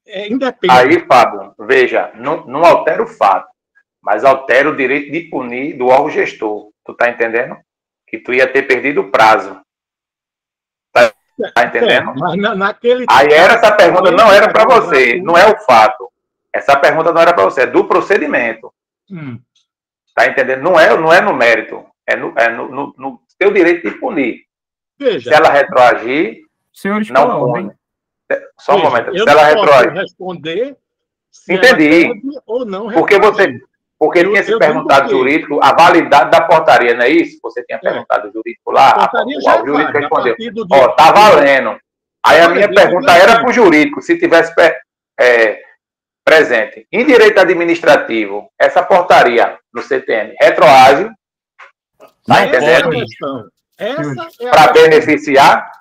independe. Aí, Fábio, veja, não altera o fato. mas altera o direito de punir do órgão gestor. Tu tá entendendo? Que tu ia ter perdido o prazo. Tá entendendo? Aí essa pergunta não era para você, não é o fato. Essa pergunta não era para você, é do procedimento. Tá entendendo? Não é no mérito, é no teu direito de punir. Veja, se ela retroagir, senhores, não pune. Só um momento. Se ela retroagir. Responder se entendi. Ou não porque tinha se perguntado jurídico a validade da portaria, não é isso? Você tinha perguntado jurídico lá, o jurídico respondeu. Ó, tá valendo. Aí a minha pergunta era para o jurídico, se tivesse presente. Em direito administrativo, essa portaria no CTN retroage, tá entendendo? Para beneficiar,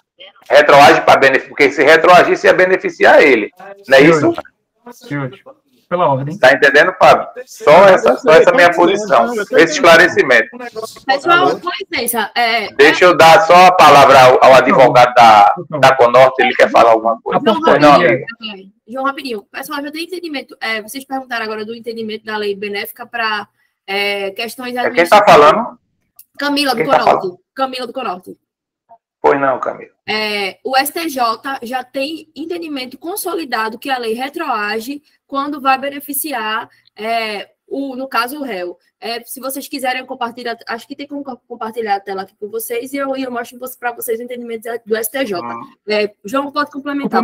retroage para beneficiar, porque se retroagir, se ia beneficiar ele. Não é isso? Senhores, pela ordem. Está entendendo, Fábio? Só essa minha posição, esse esclarecimento. Pessoal, com licença. Deixa eu dar só a palavra ao advogado da Conorte, ele quer falar alguma coisa. João, rapidinho. Pessoal, já tem entendimento. Vocês perguntaram agora do entendimento da lei benéfica para questões administrativas. Quem está falando? Camila do Conorte. Camila do Conorte. Pois não, Camila. O STJ já tem entendimento consolidado que a lei retroage quando vai beneficiar, no caso, o réu. Se vocês quiserem compartilhar, acho que tem como compartilhar a tela aqui com vocês e eu mostro para vocês o entendimento do STJ. João, pode complementar.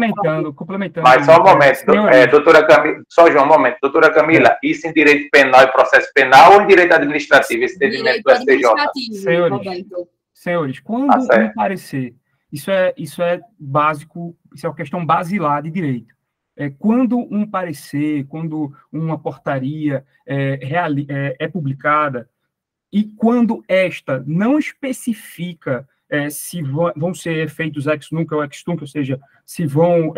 Complementando. Mas só um momento, doutora Camila, só João, um momento. Doutora Camila, isso em direito penal e processo penal ou em direito administrativo, esse entendimento do STJ? Senhores, quando um parecer, isso é básico, isso é uma questão basilar de direito. Quando um parecer, quando uma portaria é publicada e quando esta não especifica se vão ser feitos ex nunc ou ex tunc, ou seja, se vão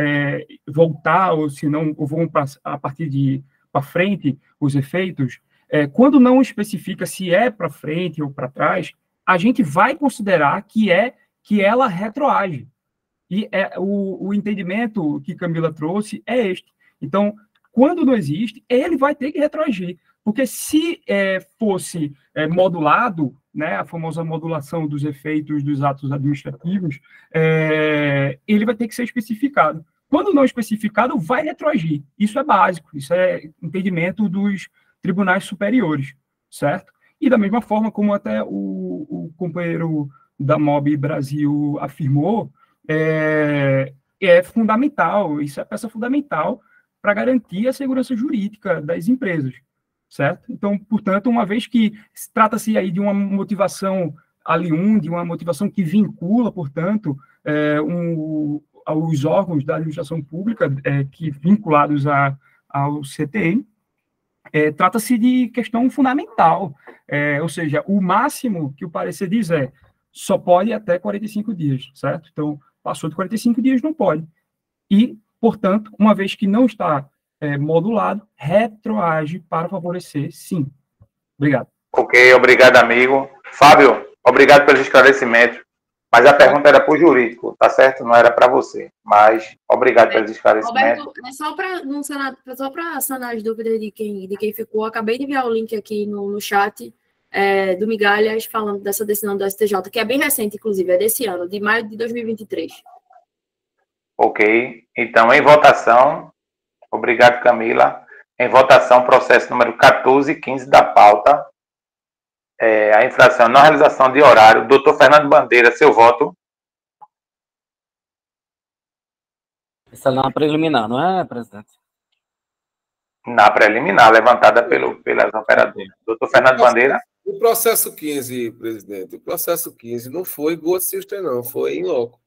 voltar ou se não, ou vão a partir para frente os efeitos, quando não especifica se é para frente ou para trás, a gente vai considerar que ela retroage. E o entendimento que Camila trouxe é este. Então, quando não existe, ele vai ter que retroagir. Porque se fosse modulado, né, a famosa modulação dos efeitos dos atos administrativos, ele vai ter que ser especificado. Quando não especificado, vai retroagir. Isso é básico, isso é entendimento dos tribunais superiores, certo? E da mesma forma como até o companheiro da MOB Brasil afirmou, é fundamental, isso é peça fundamental para garantir a segurança jurídica das empresas, certo? Então, portanto, uma vez que trata-se aí de uma motivação de uma motivação que vincula, portanto, aos órgãos da administração pública que vinculados ao CTN, trata-se de questão fundamental, ou seja, o máximo que o parecer diz só pode até 45 dias, certo? Então, passou de 45 dias, não pode. E, portanto, uma vez que não está modulado, retroage para favorecer, sim. Obrigado. Ok, obrigado, amigo. Fábio, obrigado pelos esclarecimentos. Mas a pergunta era para o jurídico, tá certo? Não era para você. Mas obrigado pelos esclarecimentos. Roberto, só para sanar as dúvidas de quem ficou, acabei de enviar o link aqui no chat do Migalhas falando dessa decisão do STJ, que é bem recente, inclusive, é desse ano, de maio de 2023. Ok. Então, em votação, obrigado, Camila. Em votação, processo número 1415 da pauta. A infração não realização de horário. Doutor Fernando Bandeira, seu voto. Essa é na preliminar, não é, presidente? Na preliminar, levantada pelas operadoras. Doutor Fernando Bandeira. O processo 15, presidente, o processo 15 não foi Goa Sister, não, foi em loco.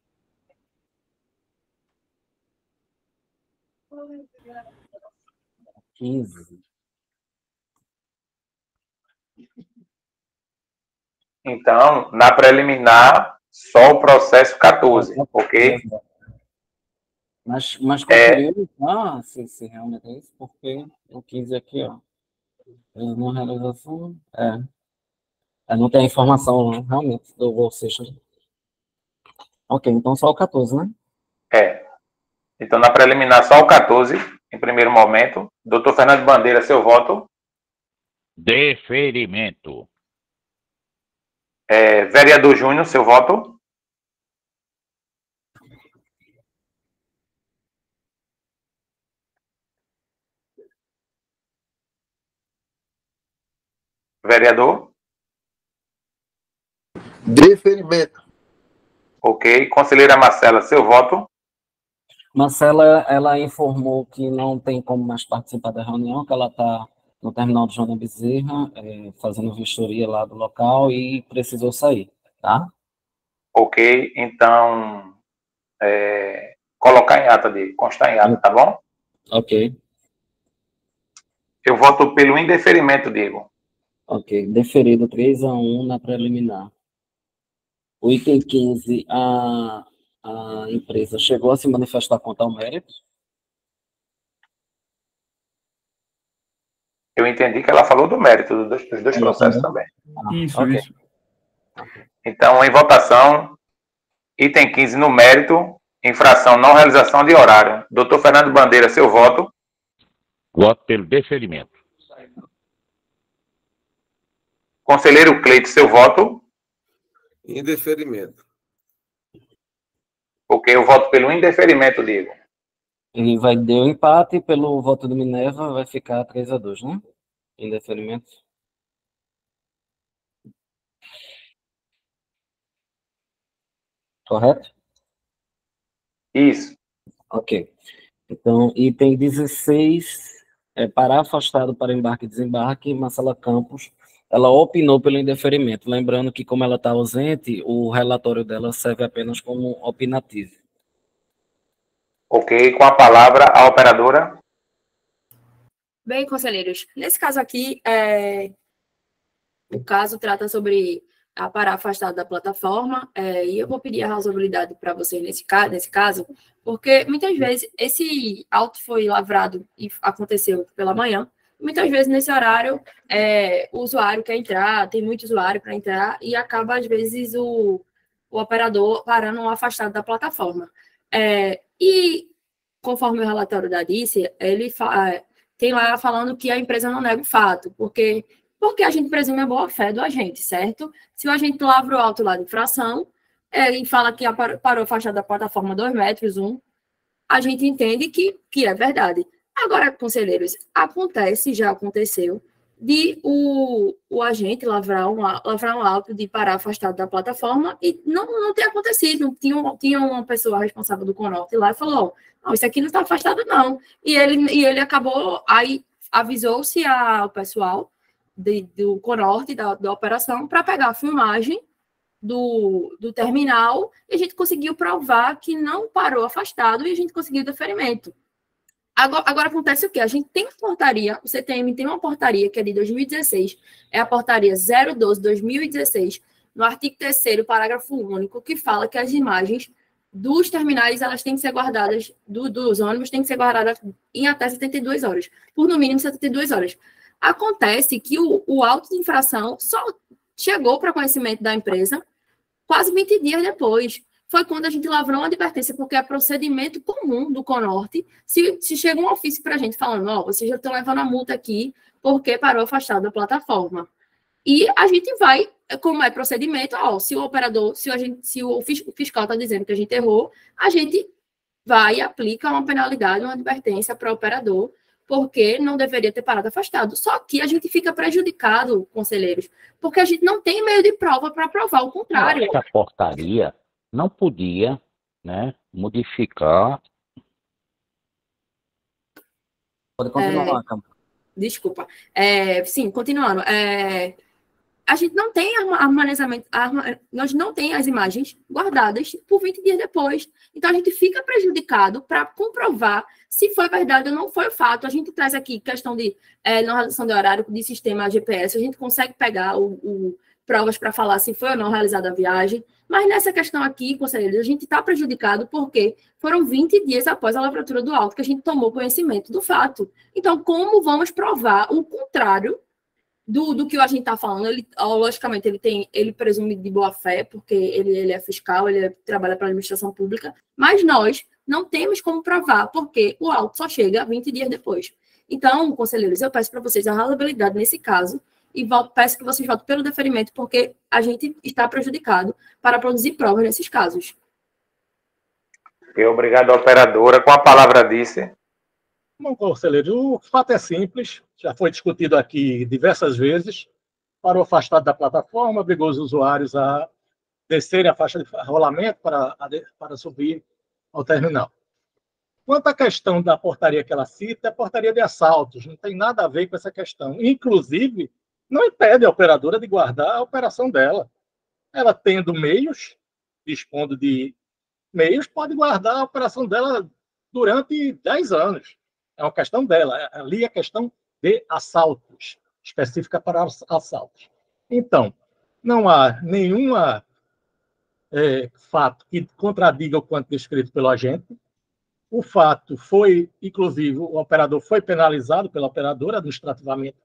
Então, na preliminar, só o processo 14, ok? Mas conferimos, se realmente é isso, porque o 15 aqui, ó, não realização, não tem a informação, realmente, do Bolsista. Ok, então só o 14, né? Então, na preliminar, só o 14, em primeiro momento. Doutor Fernando Bandeira, seu voto. Deferimento. Vereador Júnior, seu voto? Vereador? Deferimento. Ok. Conselheira Marcela, seu voto? Marcela, ela informou que não tem como mais participar da reunião, que ela está no terminal de Joana Bezerra, fazendo vistoria lá do local e precisou sair, tá? Ok, então, colocar em ata, Diego, constar em ata, tá bom? Ok. Eu voto pelo indeferimento, Diego. Ok, deferido 3-1 na preliminar. O item 15, a empresa chegou a se manifestar contra o mérito? Eu entendi que ela falou do mérito dos dois processos também. Isso, ok. isso. Então, em votação, item 15 no mérito, infração não realização de horário. Doutor Fernando Bandeira, seu voto? Voto pelo deferimento. Conselheiro Cleito, seu voto? Indeferimento. Ok, eu voto pelo indeferimento, Diego. E vai dar um empate pelo voto do Minerva, vai ficar 3-2, né? Indeferimento. Correto? Isso. Ok. Então, item 16, para afastado para embarque e desembarque, Marcela Campos, ela opinou pelo indeferimento. Lembrando que, como ela está ausente, o relatório dela serve apenas como opinativo. Ok, com a palavra a operadora. Bem, conselheiros, nesse caso aqui, o caso trata sobre a parar afastado da plataforma, e eu vou pedir a razoabilidade para vocês nesse caso, porque muitas vezes esse auto foi lavrado e aconteceu pela manhã, muitas vezes nesse horário o usuário quer entrar, tem muito usuário para entrar, e acaba, às vezes, o operador parando um afastado da plataforma. E, conforme o relatório da DICE, ele tem lá falando que a empresa não nega o fato, porque a gente presume a boa-fé do agente, certo? Se o agente lavra o auto lá de infração e fala que parou afastado da plataforma 2 metros, a gente entende que é verdade. Agora, conselheiros, já aconteceu, de o agente lavrar um auto de parar afastado da plataforma e não ter acontecido. Tinha uma pessoa responsável do Conorte lá e falou, não, isso aqui não está afastado, não. E ele acabou, aí avisou-se ao pessoal do Conorte, da operação, para pegar a filmagem do terminal, e a gente conseguiu provar que não parou afastado e a gente conseguiu deferimento. Agora acontece o quê? A gente tem uma portaria, o CTM tem uma portaria que é de 2016, é a portaria 012/2016, no artigo 3º, parágrafo único, que fala que as imagens dos terminais, elas têm que ser guardadas, dos ônibus, têm que ser guardadas em até 72 horas, por no mínimo 72 horas. Acontece que o auto de infração só chegou para conhecimento da empresa quase 20 dias depois. Foi quando a gente lavrou uma advertência, porque é procedimento comum do Conorte. Se chega um ofício para a gente falando, vocês já estão levando a multa aqui porque parou afastado da plataforma. E a gente vai, como é procedimento, se o operador, se o fiscal está dizendo que a gente errou, a gente vai e aplica uma penalidade, uma advertência para o operador, porque não deveria ter parado afastado. Só que a gente fica prejudicado, conselheiros, porque a gente não tem meio de prova para provar o contrário. Essa portaria não podia, né, modificar. Pode continuar, Campos. Desculpa. Sim, continuando. A gente não tem armazenamento, nós não tem as imagens guardadas por 20 dias depois. Então, a gente fica prejudicado para comprovar se foi verdade ou não foi o fato. A gente traz aqui questão de não realização de horário de sistema GPS, a gente consegue pegar provas para falar se foi ou não realizada a viagem. Mas nessa questão aqui, conselheiros, a gente está prejudicado porque foram 20 dias após a lavratura do auto que a gente tomou conhecimento do fato. Então, como vamos provar o contrário do que a gente está falando? Logicamente, ele presume de boa-fé, porque ele é fiscal, ele trabalha para a administração pública, mas nós não temos como provar, porque o auto só chega 20 dias depois. Então, conselheiros, eu peço para vocês a razoabilidade nesse caso, e peço que vocês votem pelo deferimento, porque a gente está prejudicado para produzir provas nesses casos. Obrigado, operadora. Com a palavra, disse. Bom, conselheiro, o fato é simples, já foi discutido aqui diversas vezes, para o afastado da plataforma, obrigou os usuários a descerem a faixa de rolamento para subir ao terminal. Quanto à questão da portaria que ela cita, é portaria de assaltos, não tem nada a ver com essa questão. Inclusive, não impede a operadora de guardar a operação dela. Ela tendo meios, dispondo de meios, pode guardar a operação dela durante 10 anos. É uma questão dela. Ali é questão de assaltos, específica para assaltos. Então, não há nenhum fato que contradiga o quanto descrito pelo agente. O fato foi, inclusive, o operador foi penalizado pela operadora administrativamente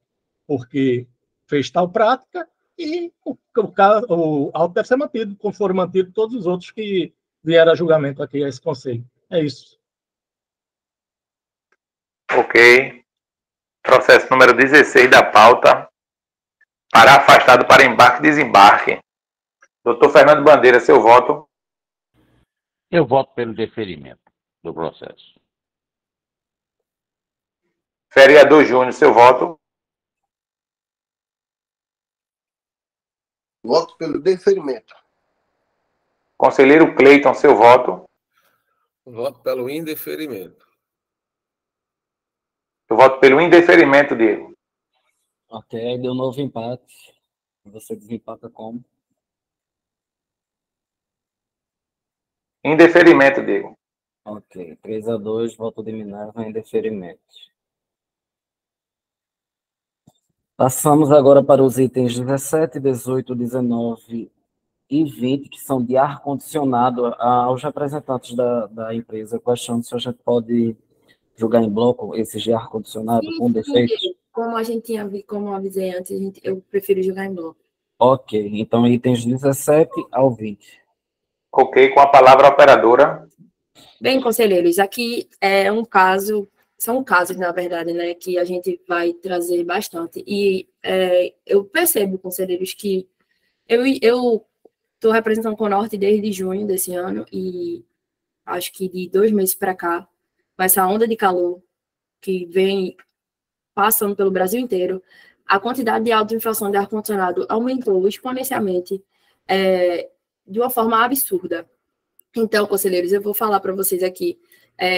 porque fez tal prática e o auto deve ser mantido, como foram mantidos todos os outros que vieram a julgamento aqui a esse conselho. É isso. Ok. Processo número 16 da pauta. Para afastado para embarque e desembarque. Doutor Fernando Bandeira, seu voto. Eu voto pelo deferimento do processo. Vereador Júnior, seu voto. Voto pelo deferimento. Conselheiro Cleiton, seu voto. Voto pelo indeferimento. Eu voto pelo indeferimento, Diego. Ok, aí deu novo empate. Você desempata como? Indeferimento, Diego. Ok, 3-2, voto de Minerva em deferimento. Passamos agora para os itens 17, 18, 19 e 20, que são de ar-condicionado. Aos representantes da empresa, questiono se a gente pode julgar em bloco esses de ar-condicionado com defeitos. Como a gente tinha, como eu avisei antes, eu prefiro jogar em bloco. Ok, então itens 17 ao 20. Ok, com a palavra operadora. Bem, conselheiros, aqui é um caso, são casos, na verdade, né, que a gente vai trazer bastante. E eu percebo, conselheiros, que eu estou representando o Conorte desde junho desse ano e acho que de 2 meses para cá, com essa onda de calor que vem passando pelo Brasil inteiro, a quantidade de autoinflação de ar-condicionado aumentou exponencialmente de uma forma absurda. Então, conselheiros, eu vou falar para vocês aqui,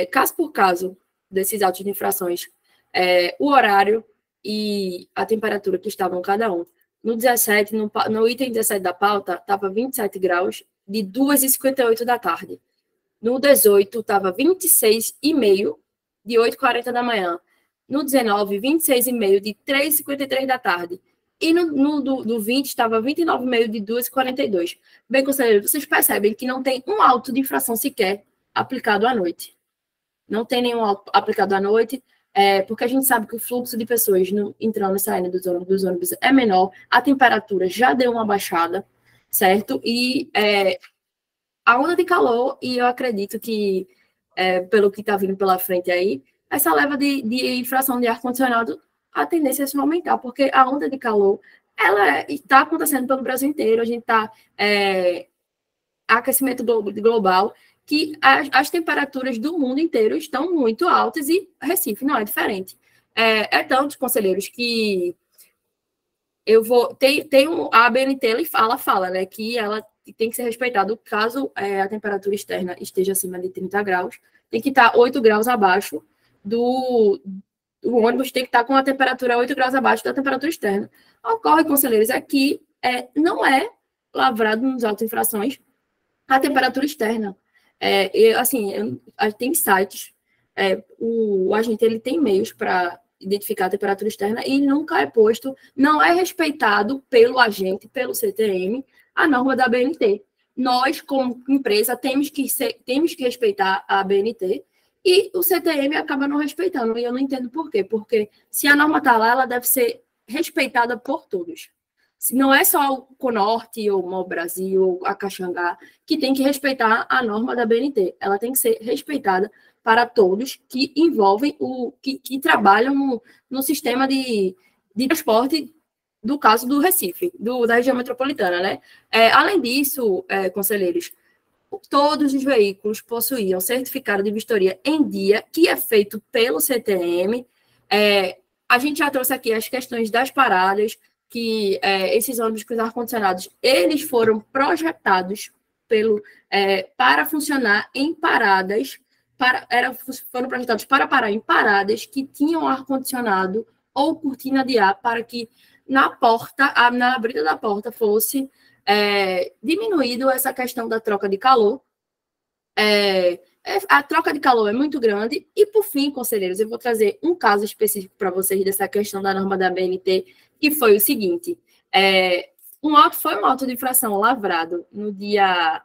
caso por caso, desses autos de infrações, o horário e a temperatura que estavam cada um. No 17, no item 17 da pauta, estava 27 graus, de 2h58 da tarde. No 18, estava 26,5, de 8h40 da manhã. No 19, 26,5, de 3h53 da tarde. E no 20, estava 29,5, de 2h42. Bem, conselheiro, vocês percebem que não tem um auto de infração sequer aplicado à noite. Não tem nenhum auto aplicado à noite, porque a gente sabe que o fluxo de pessoas entrando e saindo dos ônibus é menor, a temperatura já deu uma baixada, certo? E a onda de calor, e eu acredito que, pelo que está vindo pela frente aí, essa leva de infração de ar-condicionado, a tendência é aumentar, porque a onda de calor, ela está acontecendo pelo Brasil inteiro, a gente está aquecimento global, que as temperaturas do mundo inteiro estão muito altas e Recife não é diferente. Tantos conselheiros que eu vou... a ABNT, ela fala, né, que ela tem que ser respeitada caso a temperatura externa esteja acima de 30 graus, tem que estar 8 graus abaixo o ônibus tem que estar com a temperatura 8 graus abaixo da temperatura externa. Ocorre, conselheiros, aqui não é lavrado nos auto-infrações a temperatura externa. Tem sites, o agente ele tem meios para identificar a temperatura externa e nunca é posto, não é respeitado pelo agente, pelo CTM, a norma da ABNT. Nós, como empresa, temos que respeitar a ABNT e o CTM acaba não respeitando. E eu não entendo por quê. Porque se a norma está lá, ela deve ser respeitada por todos. Se não é só o Conorte, ou o Mol Brasil, ou a Caxangá, que tem que respeitar a norma da BNT. Ela tem que ser respeitada para todos que envolvem, que trabalham no sistema de transporte do caso do Recife, da região metropolitana, né? Além disso, conselheiros, todos os veículos possuíam certificado de vistoria em dia, que é feito pelo CTM. A gente já trouxe aqui as questões das paradas, que esses ônibus com ar-condicionados, eles foram projetados para funcionar em paradas, foram projetados para parar em paradas que tinham ar-condicionado ou cortina de ar, para que na abrida da porta fosse diminuído essa questão da troca de calor. A troca de calor é muito grande. E, por fim, conselheiros, eu vou trazer um caso específico para vocês dessa questão da norma da BNT, que foi o seguinte: foi um auto de infração lavrado no dia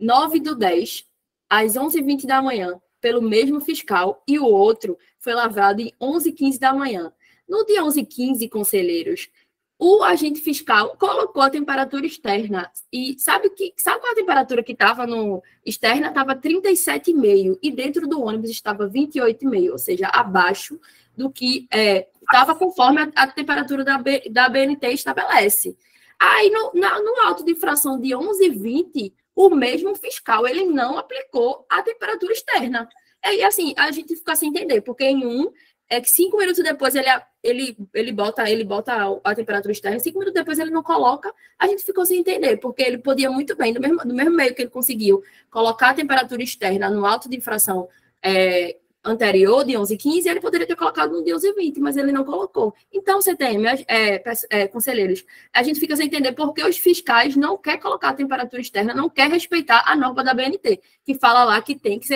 9/10, às 11h20 da manhã, pelo mesmo fiscal, e o outro foi lavrado em 11h15 da manhã. No dia 11h15, conselheiros, o agente fiscal colocou a temperatura externa. E sabe qual a temperatura que estava no externa? Estava 37,5 e dentro do ônibus estava 28,5, ou seja, abaixo do que estava conforme a temperatura da BNT estabelece. Aí, no auto de infração de 11h20, o mesmo fiscal ele não aplicou a temperatura externa. E assim, a gente fica sem entender, porque em que 5 minutos depois ele bota a temperatura externa, 5 minutos depois ele não coloca, a gente ficou sem entender, porque ele podia muito bem, do mesmo meio que ele conseguiu colocar a temperatura externa no auto de infração anterior, de 11h15, ele poderia ter colocado no de 11h20, mas ele não colocou. Então, CTM, conselheiros, a gente fica sem entender porque os fiscais não querem colocar a temperatura externa, não querem respeitar a norma da BNT, que fala lá que tem que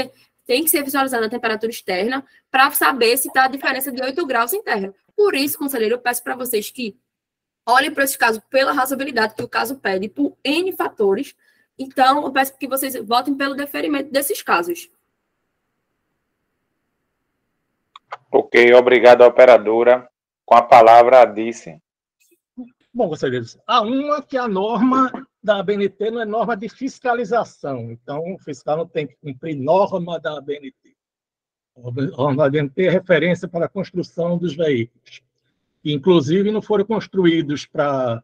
ser visualizada a temperatura externa para saber se está a diferença de 8 graus interno. Por isso, conselheiro, eu peço para vocês que olhem para esse caso pela razoabilidade que o caso pede, por N fatores. Então, eu peço que vocês votem pelo deferimento desses casos. Ok, obrigado, operadora. Com a palavra, a Dice. Bom, conselheiros, há uma que a norma da BNT não é norma de fiscalização. Então, o fiscal não tem que cumprir norma da BNT. A norma da BNT é referência para a construção dos veículos, que, inclusive, não foram construídos para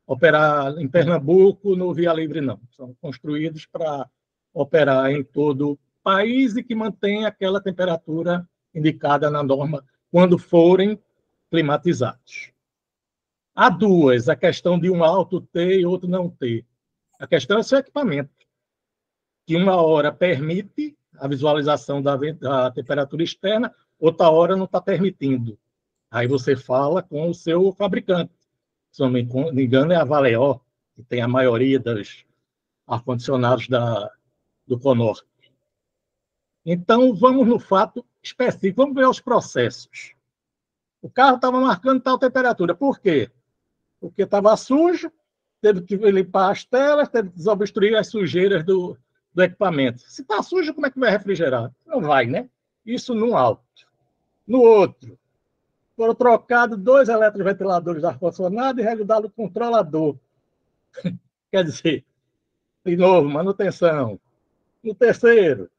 operar em Pernambuco no Via Livre, não. São construídos para operar em todo o país e que mantém aquela temperatura indicada na norma quando forem climatizados. Há duas, a questão de um auto ter e outro não ter. A questão é o seu equipamento, que uma hora permite a visualização da temperatura externa, outra hora não está permitindo. Aí você fala com o seu fabricante. Se não me engano, é a Valeor, que tem a maioria dos ar-condicionados do Conor. Então, vamos no fato específico, vamos ver os processos. O carro estava marcando tal temperatura. Por quê? Porque estava sujo, teve que limpar as telas, teve que desobstruir as sujeiras do equipamento. Se está sujo, como é que vai refrigerar? Não vai, né? Isso num auto. No outro, foram trocados 2 eletroventiladores de ar-condicionado e regulado o controlador. Quer dizer, de novo, manutenção. No terceiro,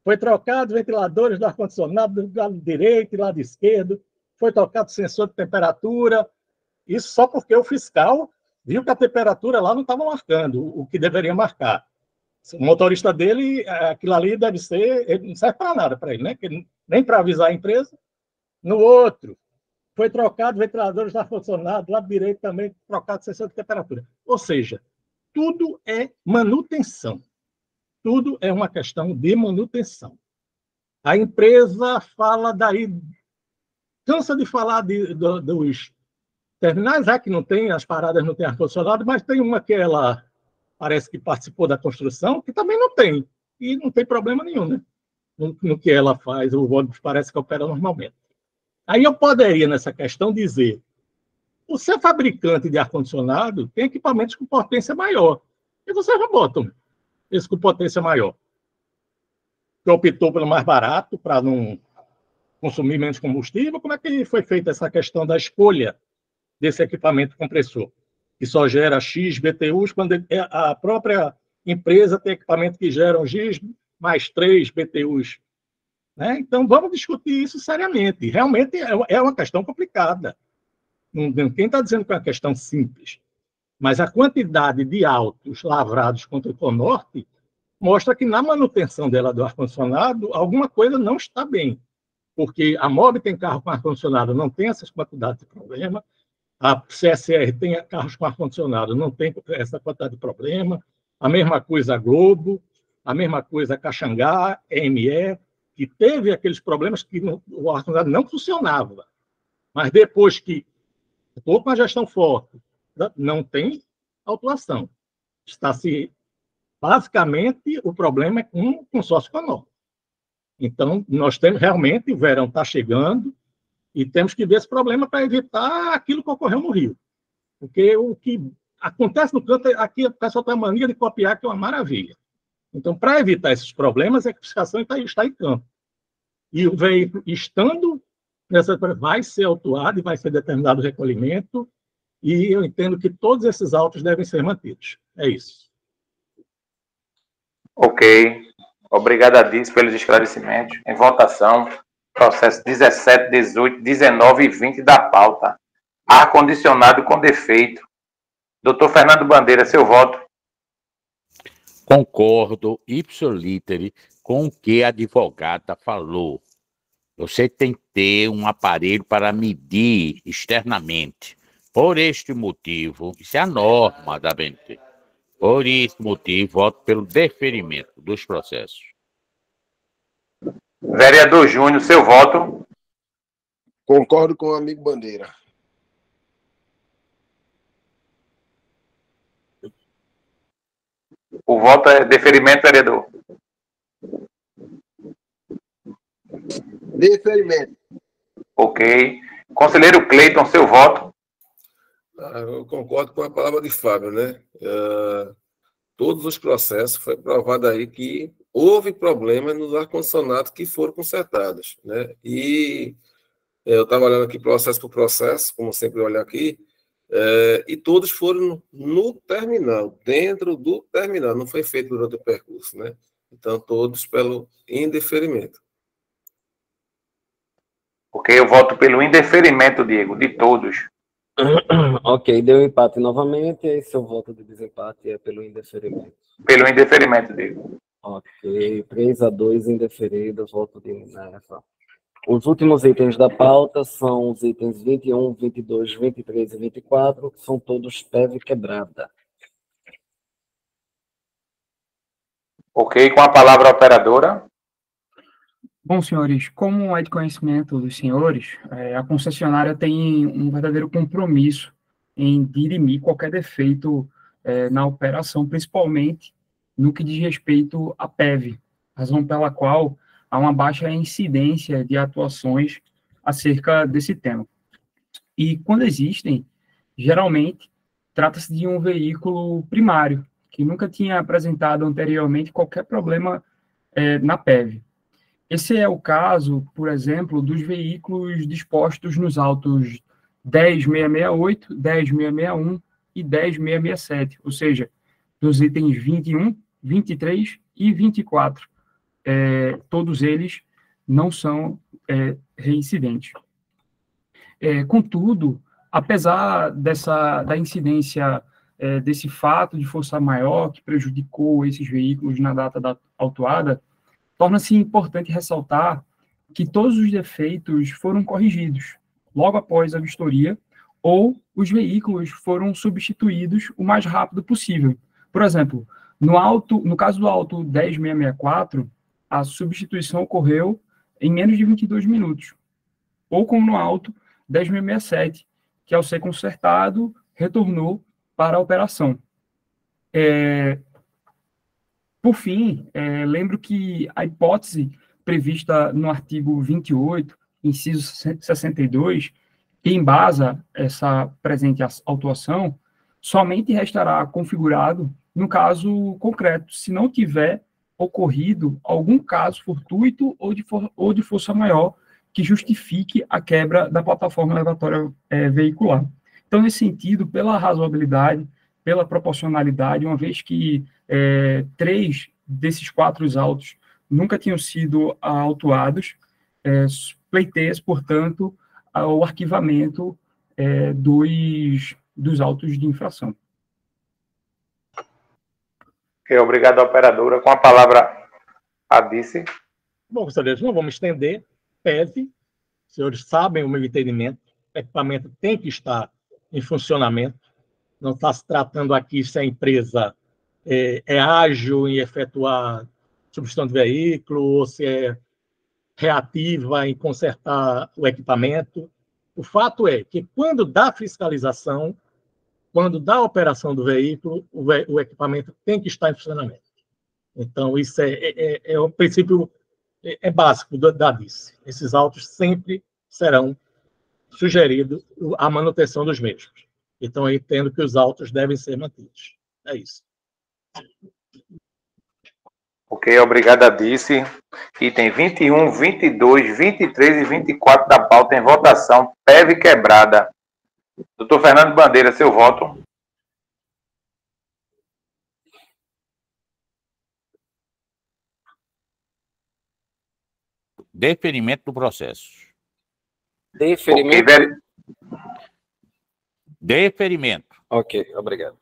foi trocado ventiladores do ar-condicionado do lado direito e lado esquerdo, foi trocado sensor de temperatura. Isso só porque o fiscal viu que a temperatura lá não estava marcando o que deveria marcar. O motorista dele, aquilo ali deve ser, ele não serve para nada para ele, né? Nem para avisar a empresa. No outro, foi trocado ventiladores do ar-condicionado, lado direito também, trocado sensor de temperatura. Ou seja, tudo é manutenção. Tudo é uma questão de manutenção. A empresa fala daí, cansa de falar dos terminais, que não tem, as paradas não têm ar-condicionado, mas tem uma que ela parece que participou da construção, que também não tem. E não tem problema nenhum, né? No que ela faz, o ônibus parece que opera normalmente. Aí eu poderia, nessa questão, dizer: o seu fabricante de ar-condicionado tem equipamentos com potência maior. E vocês já botam esse com potência maior. Que optou pelo mais barato para não consumir menos combustível. Como é que foi feita essa questão da escolha desse equipamento compressor, que só gera X BTUs, quando a própria empresa tem equipamento que geram X mais 3 BTUs? Né? Então, vamos discutir isso seriamente. Realmente é uma questão complicada. Quem está dizendo que é uma questão simples, mas a quantidade de autos lavrados contra o Econorte mostra que na manutenção dela do ar-condicionado, alguma coisa não está bem. Porque a MOB tem carro com ar-condicionado, não tem essas quantidades de problema. A CSR tem carros com ar-condicionado, não tem essa quantidade de problema. A mesma coisa a Globo, a mesma coisa a Caxangá, EME, que teve aqueles problemas que o ar-condicionado não funcionava. Mas depois que estou com a gestão forte, não tem autuação. Basicamente, o problema é com o consórcio Econórte. Então, nós temos realmente, o verão está chegando, e temos que ver esse problema para evitar aquilo que ocorreu no Rio. Porque o que acontece no canto, aqui o pessoal tem a mania de copiar, que é uma maravilha. Então, para evitar esses problemas, a fiscalização está em campo. E o veículo, estando nessa, vai ser autuado e vai ser determinado o recolhimento, e eu entendo que todos esses autos devem ser mantidos. É isso. Ok. Obrigado a Diz pelos esclarecimentos. Em votação, processo 17, 18, 19 e 20 da pauta. Ar-condicionado com defeito. Doutor Fernando Bandeira, seu voto. Concordo, ipsiliter, com o que a advogada falou. Você tem que ter um aparelho para medir externamente. Por este motivo, isso é a norma da BNT. Por esse motivo, voto pelo deferimento dos processos. Vereador Júnior, seu voto. Concordo com o amigo Bandeira. O voto é deferimento, vereador. Deferimento. Ok. Conselheiro Cleiton, seu voto. Eu concordo com a palavra de Fábio, né? Todos os processos, foi provado aí que houve problemas nos ar-condicionados que foram consertados, né? E eu estava olhando aqui processo por processo, como sempre olho aqui, e todos foram no terminal, dentro do terminal, não foi feito durante o percurso, né? Então, todos pelo indeferimento. Ok, eu voto pelo indeferimento, Diego, de todos. Ok, deu empate novamente, e seu voto de desempate é pelo indeferimento. Pelo indeferimento, Diego. Ok, 3-2 indeferido, voto de Minerva. Os últimos itens da pauta são os itens 21, 22, 23 e 24, que são todos PEV quebrada. Ok, com a palavra a operadora. Bom, senhores, como é de conhecimento dos senhores, a concessionária tem um verdadeiro compromisso em dirimir qualquer defeito na operação, principalmente no que diz respeito à PEV, razão pela qual há uma baixa incidência de atuações acerca desse tema. E quando existem, geralmente, trata-se de um veículo primário, que nunca tinha apresentado anteriormente qualquer problema na PEV. Esse é o caso, por exemplo, dos veículos dispostos nos autos 10.668, 10.661 e 10.667, ou seja, dos itens 21, 23 e 24. Todos eles não são reincidentes. Contudo, apesar da incidência desse fato de força maior que prejudicou esses veículos na data da autuada, torna-se importante ressaltar que todos os defeitos foram corrigidos logo após a vistoria ou os veículos foram substituídos o mais rápido possível. Por exemplo, no caso do auto 10.664, a substituição ocorreu em menos de 22 minutos. Ou como no auto 10.667, que ao ser consertado, retornou para a operação. Por fim, lembro que a hipótese prevista no artigo 28, inciso 62, que embasa essa presente autuação, somente restará configurado no caso concreto, se não tiver ocorrido algum caso fortuito ou de força maior que justifique a quebra da plataforma elevatória veicular. Então, nesse sentido, pela razoabilidade, pela proporcionalidade, uma vez que 3 desses 4 autos nunca tinham sido autuados, pleiteia-se, portanto, o arquivamento dos autos de infração. Ok, obrigado, operadora. Com a palavra, a Dice. Bom, conselheiros, não vamos estender. PEV, os senhores sabem o meu entendimento, o equipamento tem que estar em funcionamento. Não está se tratando aqui se a empresa é ágil em efetuar substituição de veículo ou se é reativa em consertar o equipamento. O fato é que, quando dá fiscalização, quando dá operação do veículo, o equipamento tem que estar em funcionamento. Então, isso é um princípio básico da DIS. Esses autos sempre serão sugeridos a manutenção dos mesmos. Então, eu entendo que os autos devem ser mantidos. É isso. Ok, obrigado, Dice. Item 21, 22, 23 e 24 da pauta em votação. PEV quebrada. Doutor Fernando Bandeira, seu voto. Deferimento do processo. Deferimento? Ok, Deferimento. Ok, obrigado.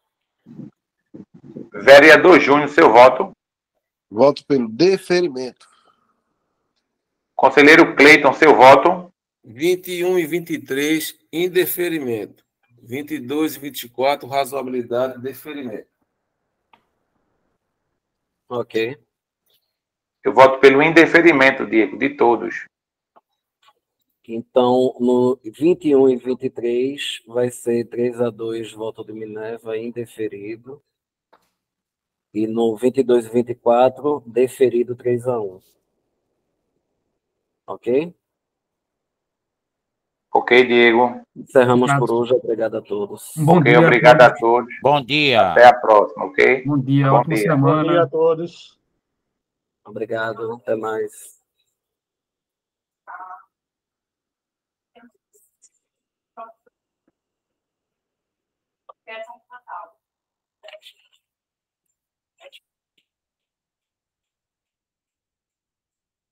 Vereador Júnior, seu voto. Voto pelo deferimento. Conselheiro Cleiton, seu voto. 21 e 23, indeferimento. 22 e 24, razoabilidade, deferimento. Ok. Eu voto pelo indeferimento, Diego, de todos. Então, no 21 e 23, vai ser 3-2, voto de Minerva, indeferido. E no 22 e 24, deferido 3-1. Ok? Ok, Diego. Encerramos por hoje. Obrigado a todos. Bom Ok, dia obrigado a todos. Bom dia. Até a próxima, ok? Bom dia, Bom ótima dia. semana. Bom dia a todos. Obrigado, até mais.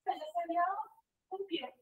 Seria